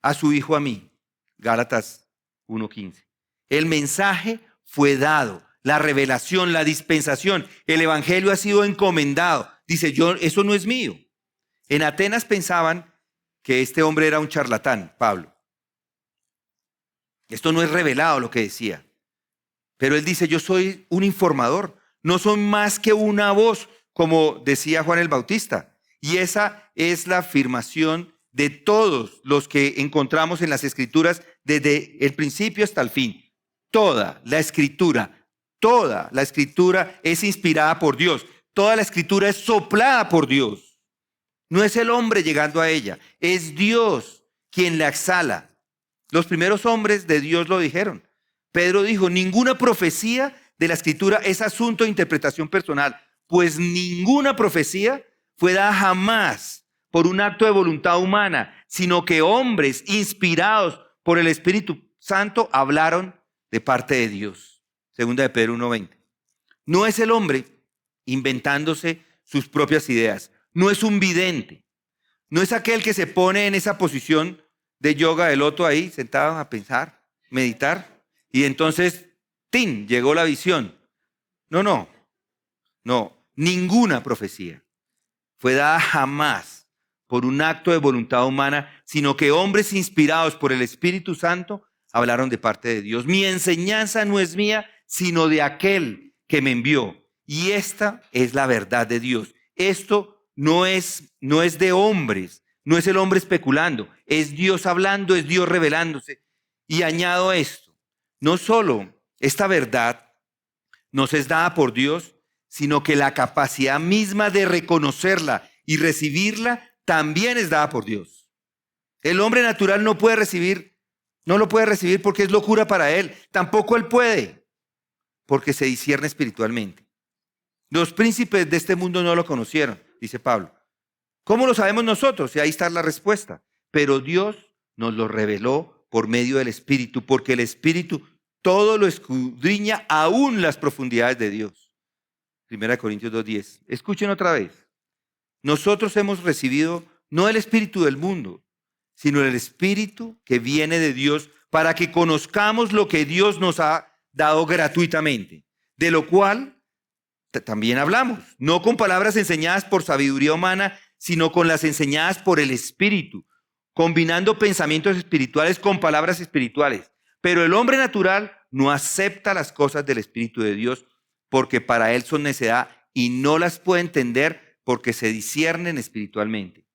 a su Hijo a mí. Gálatas 1:15. El mensaje fue dado, la revelación, la dispensación, el evangelio ha sido encomendado. Dice, eso no es mío. En Atenas pensaban que este hombre era un charlatán, Pablo. Esto no es revelado lo que decía. Pero él dice, yo soy un informador, no soy más que una voz, como decía Juan el Bautista. Y esa es la afirmación de todos los que encontramos en las Escrituras desde el principio hasta el fin. Toda la Escritura es inspirada por Dios. Toda la Escritura es soplada por Dios. No es el hombre llegando a ella, es Dios quien la exhala. Los primeros hombres de Dios lo dijeron. Pedro dijo, ninguna profecía de la Escritura es asunto de interpretación personal, pues ninguna profecía fue dada jamás por un acto de voluntad humana, sino que hombres inspirados por el Espíritu Santo hablaron de parte de Dios. Segunda de Pedro 1:20. No es el hombre inventándose sus propias ideas, no es un vidente, no es aquel que se pone en esa posición de yoga del loto ahí, sentado a pensar, meditar. Y entonces, ¡tin!, llegó la visión. No, ninguna profecía fue dada jamás por un acto de voluntad humana, sino que hombres inspirados por el Espíritu Santo hablaron de parte de Dios. Mi enseñanza no es mía, sino de aquel que me envió. Y esta es la verdad de Dios. Esto no es de hombres, no es el hombre especulando, es Dios hablando, es Dios revelándose. Y añado esto. No solo esta verdad nos es dada por Dios, sino que la capacidad misma de reconocerla y recibirla también es dada por Dios. El hombre natural no lo puede recibir porque es locura para él. Tampoco él puede, porque se discierne espiritualmente. Los príncipes de este mundo no lo conocieron, dice Pablo. ¿Cómo lo sabemos nosotros? Y ahí está la respuesta. Pero Dios nos lo reveló por medio del Espíritu, porque el Espíritu todo lo escudriña, aún las profundidades de Dios. 1 Corintios 2:10. Escuchen otra vez. Nosotros hemos recibido no el espíritu del mundo, sino el Espíritu que viene de Dios, para que conozcamos lo que Dios nos ha dado gratuitamente, de lo cual también hablamos, no con palabras enseñadas por sabiduría humana, sino con las enseñadas por el Espíritu, combinando pensamientos espirituales con palabras espirituales. Pero el hombre natural no acepta las cosas del Espíritu de Dios, porque para él son necedad y no las puede entender porque se disciernen espiritualmente.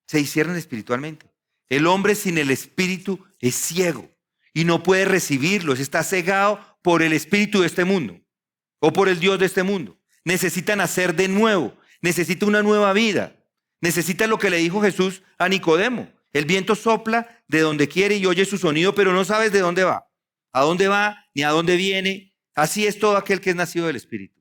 Se disciernen espiritualmente. El hombre sin el Espíritu es ciego y no puede recibirlos. Está cegado por el espíritu de este mundo o por el Dios de este mundo. Necesita nacer de nuevo. Necesita una nueva vida. Necesita lo que le dijo Jesús a Nicodemo. El viento sopla de donde quiere y oye su sonido, pero no sabes de dónde va. A dónde va ni a dónde viene. Así es todo aquel que es nacido del Espíritu.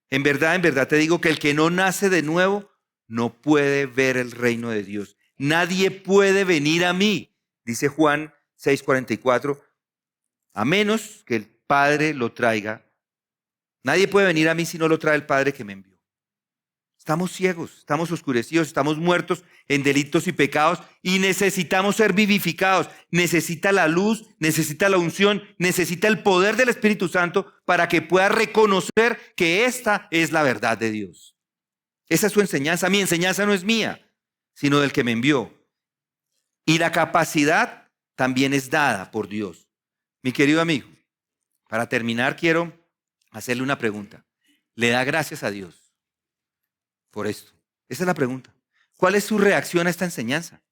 En verdad te digo que el que no nace de nuevo no puede ver el reino de Dios. Nadie puede venir a mí, dice Juan 6:44, a menos que el Padre lo traiga. Nadie puede venir a mí si no lo trae el Padre que me envió. Estamos ciegos, estamos oscurecidos, estamos muertos en delitos y pecados y necesitamos ser vivificados. Necesita la luz, necesita la unción, necesita el poder del Espíritu Santo para que pueda reconocer que esta es la verdad de Dios. Esa es su enseñanza. Mi enseñanza no es mía, sino del que me envió. Y la capacidad también es dada por Dios. Mi querido amigo, Para terminar, quiero hacerle una pregunta. ¿Le da gracias a Dios por esto? Esa es la pregunta. ¿Cuál es su reacción a esta enseñanza?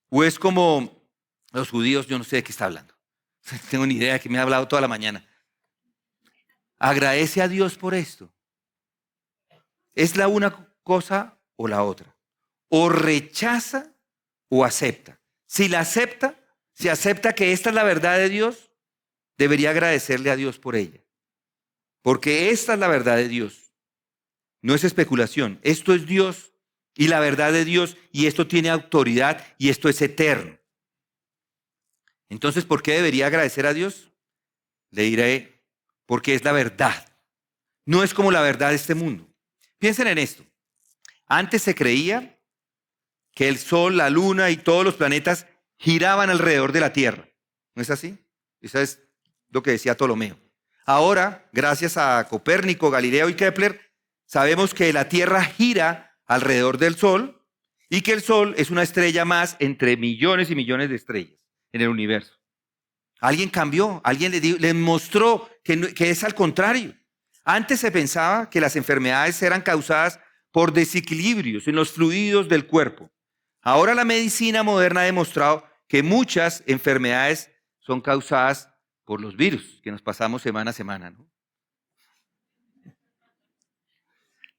¿O es como los judíos? Yo no sé de qué está hablando. No tengo ni idea de qué me ha hablado toda la mañana. ¿Agradece a Dios por esto? ¿Es la una cosa o la otra? ¿O rechaza o acepta? Si la acepta, si acepta que esta es la verdad de Dios, debería agradecerle a Dios por ella. Porque esta es la verdad de Dios. No es especulación. Esto es Dios y la verdad de Dios, y esto tiene autoridad y esto es eterno. Entonces, ¿por qué debería agradecer a Dios? Le diré, porque es la verdad. No es como la verdad de este mundo. Piensen en esto. Antes se creía que el Sol, la Luna y todos los planetas giraban alrededor de la Tierra. ¿No es así? Eso es lo que decía Ptolomeo. Ahora, gracias a Copérnico, Galileo y Kepler, sabemos que la Tierra gira alrededor del Sol y que el Sol es una estrella más entre millones y millones de estrellas en el universo. Alguien cambió, alguien le mostró que es al contrario. Antes se pensaba que las enfermedades eran causadas por desequilibrios en los fluidos del cuerpo. Ahora la medicina moderna ha demostrado que muchas enfermedades son causadas por los virus que nos pasamos semana a semana, ¿no?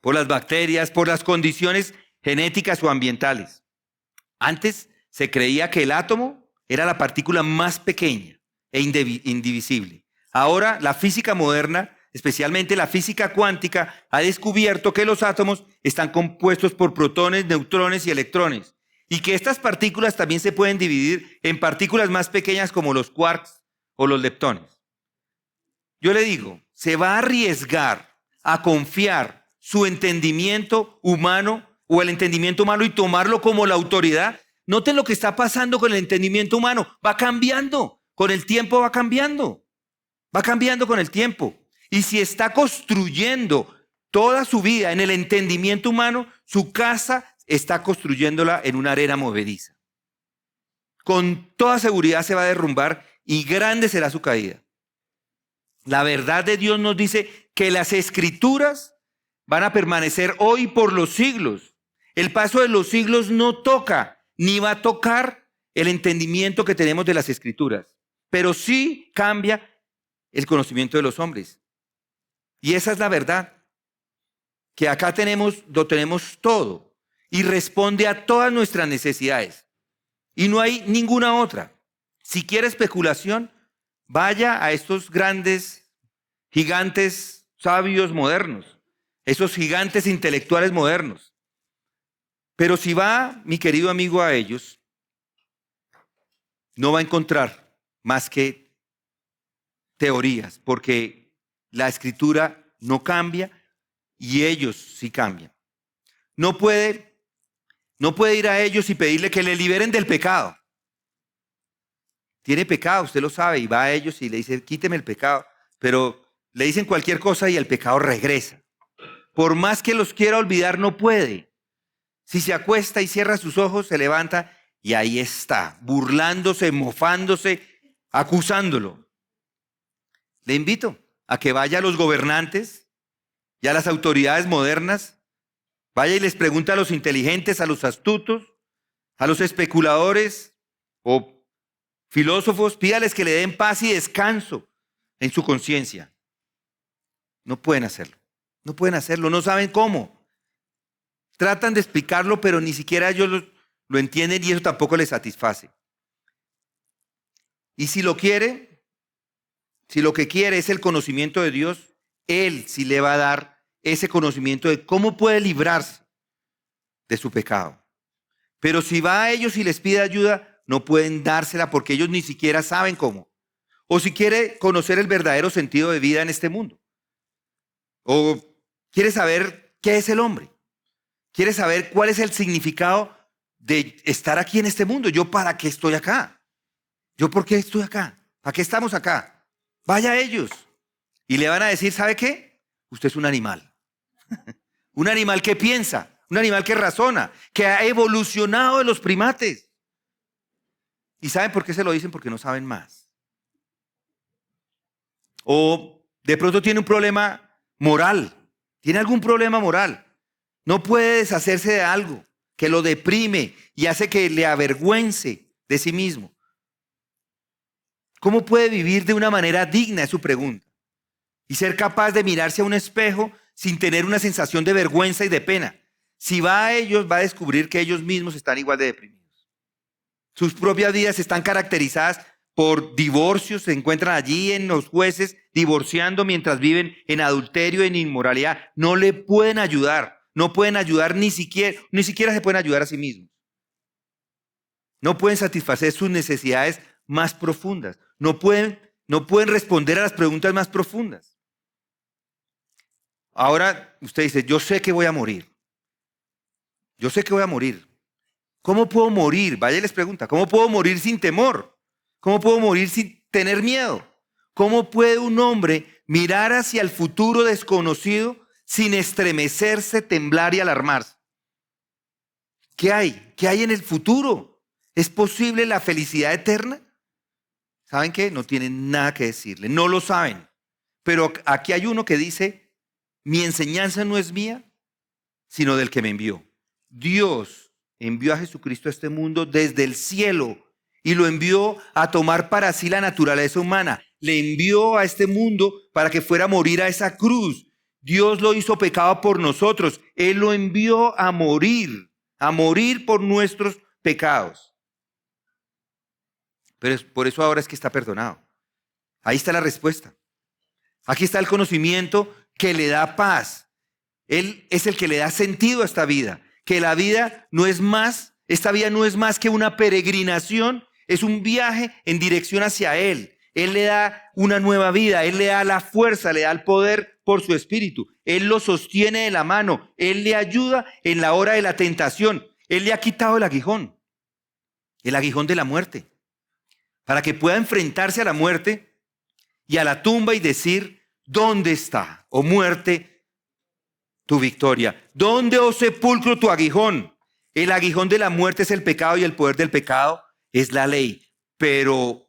Por las bacterias, por las condiciones genéticas o ambientales. Antes se creía que el átomo era la partícula más pequeña e indivisible. Ahora la física moderna, especialmente la física cuántica, ha descubierto que los átomos están compuestos por protones, neutrones y electrones, y que estas partículas también se pueden dividir en partículas más pequeñas como los quarks o los leptones. Yo le digo, ¿se va a arriesgar a confiar su entendimiento humano o el entendimiento humano y tomarlo como la autoridad? Noten lo que está pasando con el entendimiento humano. Va cambiando. Con el tiempo va cambiando. Va cambiando con el tiempo. Y si está construyendo toda su vida en el entendimiento humano, su casa está construyéndola en una arena movediza. Con toda seguridad se va a derrumbar y grande será su caída. La verdad de Dios nos dice que las escrituras van a permanecer hoy por los siglos. El paso de los siglos no toca ni va a tocar el entendimiento que tenemos de las escrituras, pero sí cambia el conocimiento de los hombres. Y esa es la verdad, que acá lo tenemos todo y responde a todas nuestras necesidades. Y no hay ninguna otra. Si quiere especulación, vaya a estos grandes gigantes sabios modernos, esos gigantes intelectuales modernos. Pero si va, mi querido amigo, a ellos, no va a encontrar más que teorías, porque la escritura no cambia y ellos sí cambian. No puede ir a ellos y pedirle que le liberen del pecado. Tiene pecado, usted lo sabe, y va a ellos y le dice, quíteme el pecado, pero le dicen cualquier cosa y el pecado regresa. Por más que los quiera olvidar, no puede. Si se acuesta y cierra sus ojos, se levanta y ahí está, burlándose, mofándose, acusándolo. Le invito a que vaya a los gobernantes y a las autoridades modernas, vaya y les pregunte a los inteligentes, a los astutos, a los especuladores o filósofos, pídales que le den paz y descanso en su conciencia. No pueden hacerlo, no saben cómo. Tratan de explicarlo, pero ni siquiera ellos lo entienden y eso tampoco les satisface. Y si lo que quiere es el conocimiento de Dios, Él sí le va a dar ese conocimiento de cómo puede librarse de su pecado. Pero si va a ellos y les pide ayuda, no pueden dársela porque ellos ni siquiera saben cómo. O si quiere conocer el verdadero sentido de vida en este mundo. O quiere saber qué es el hombre. Quiere saber cuál es el significado de estar aquí en este mundo. ¿Yo para qué estoy acá? ¿Yo por qué estoy acá? ¿Para qué estamos acá? Vaya a ellos. Y le van a decir, ¿sabe qué? Usted es un animal. Un animal que piensa, un animal que razona, que ha evolucionado de los primates. ¿Y saben por qué se lo dicen? Porque no saben más. O de pronto tiene un problema moral. Tiene algún problema moral. No puede deshacerse de algo que lo deprime y hace que le avergüence de sí mismo. ¿Cómo puede vivir de una manera digna? Es su pregunta. Y ser capaz de mirarse a un espejo sin tener una sensación de vergüenza y de pena. Si va a ellos, va a descubrir que ellos mismos están igual de deprimidos. Sus propias vidas están caracterizadas por divorcios, se encuentran allí en los jueces divorciando mientras viven en adulterio, en inmoralidad. No le pueden ayudar, no pueden ayudar ni siquiera se pueden ayudar a sí mismos. No pueden satisfacer sus necesidades más profundas. No pueden responder a las preguntas más profundas. Ahora usted dice, yo sé que voy a morir. Yo sé que voy a morir. ¿Cómo puedo morir? Vaya y les pregunta, ¿cómo puedo morir sin temor? ¿Cómo puedo morir sin tener miedo? ¿Cómo puede un hombre mirar hacia el futuro desconocido sin estremecerse, temblar y alarmarse? ¿Qué hay? ¿Qué hay en el futuro? ¿Es posible la felicidad eterna? ¿Saben qué? No tienen nada que decirle, no lo saben. Pero aquí hay uno que dice, mi enseñanza no es mía, sino del que me envió. Dios envió a Jesucristo a este mundo desde el cielo y lo envió a tomar para sí la naturaleza humana. Le envió a este mundo para que fuera a morir a esa cruz. Dios lo hizo pecado por nosotros. Él lo envió a morir por nuestros pecados. Pero por eso ahora es que está perdonado. Ahí está la respuesta. Aquí está el conocimiento que le da paz. Él es el que le da sentido a esta vida. Que la vida no es más, esta vida no es más que una peregrinación, es un viaje en dirección hacia Él. Él le da una nueva vida, Él le da la fuerza, le da el poder por su espíritu. Él lo sostiene de la mano, Él le ayuda en la hora de la tentación. Él le ha quitado el aguijón de la muerte, para que pueda enfrentarse a la muerte y a la tumba y decir, ¿dónde está, oh muerte, tu victoria? ¿Dónde, oh sepulcro, tu aguijón? El aguijón de la muerte es el pecado y el poder del pecado es la ley. Pero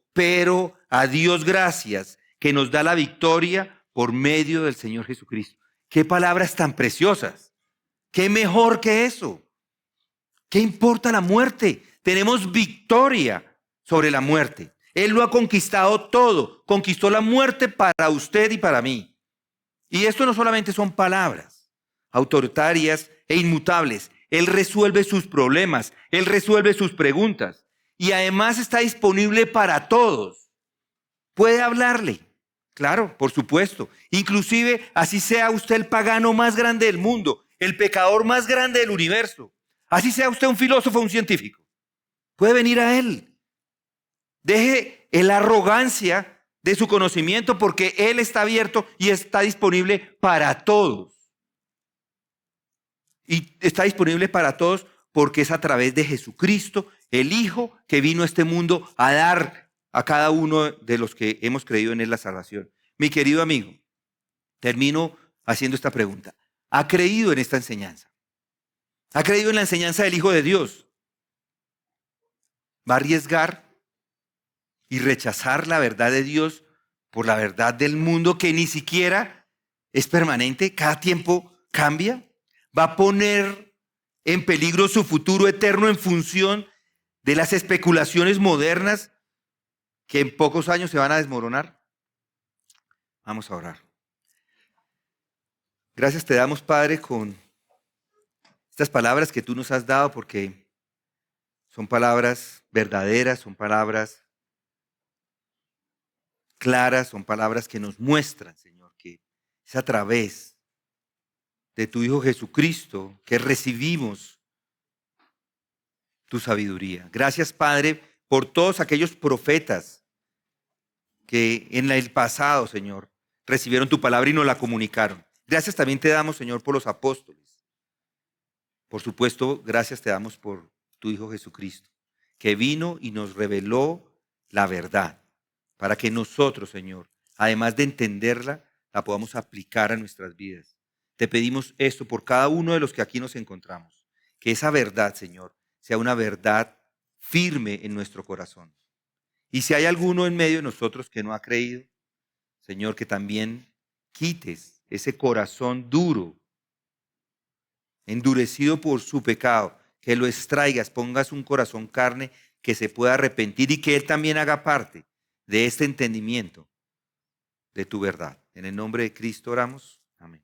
a Dios gracias que nos da la victoria por medio del Señor Jesucristo. Qué palabras tan preciosas. Qué mejor que eso. ¿Qué importa la muerte? Tenemos victoria sobre la muerte. Él lo ha conquistado todo. Conquistó la muerte para usted y para mí. Y esto no solamente son palabras autoritarias e inmutables. Él resuelve sus problemas, Él resuelve sus preguntas y además está disponible para todos. Puede hablarle, claro, por supuesto. Inclusive así sea usted el pagano más grande del mundo, el pecador más grande del universo. Así sea usted un filósofo o un científico. Puede venir a Él. Deje la arrogancia de su conocimiento porque Él está abierto y está disponible para todos. Y está disponible para todos porque es a través de Jesucristo, el Hijo, que vino a este mundo a dar a cada uno de los que hemos creído en Él la salvación. Mi querido amigo, termino haciendo esta pregunta. ¿Ha creído en esta enseñanza? ¿Ha creído en la enseñanza del Hijo de Dios? ¿Va a arriesgar y rechazar la verdad de Dios por la verdad del mundo que ni siquiera es permanente? Cada tiempo cambia. ¿Va a poner en peligro su futuro eterno en función de las especulaciones modernas que en pocos años se van a desmoronar? Vamos a orar. Gracias te damos, Padre, con estas palabras que tú nos has dado, porque son palabras verdaderas, son palabras claras, son palabras que nos muestran, Señor, que es a través de tu Hijo Jesucristo que recibimos tu sabiduría. Gracias, Padre, por todos aquellos profetas que en el pasado, Señor, recibieron tu palabra y nos la comunicaron. Gracias también te damos, Señor, por los apóstoles. Por supuesto, gracias te damos por tu Hijo Jesucristo, que vino y nos reveló la verdad, para que nosotros, Señor, además de entenderla, la podamos aplicar a nuestras vidas. Te pedimos esto por cada uno de los que aquí nos encontramos, que esa verdad, Señor, sea una verdad firme en nuestro corazón. Y si hay alguno en medio de nosotros que no ha creído, Señor, que también quites ese corazón duro, endurecido por su pecado, que lo extraigas, pongas un corazón carne que se pueda arrepentir y que Él también haga parte de este entendimiento de tu verdad. En el nombre de Cristo oramos. Amén.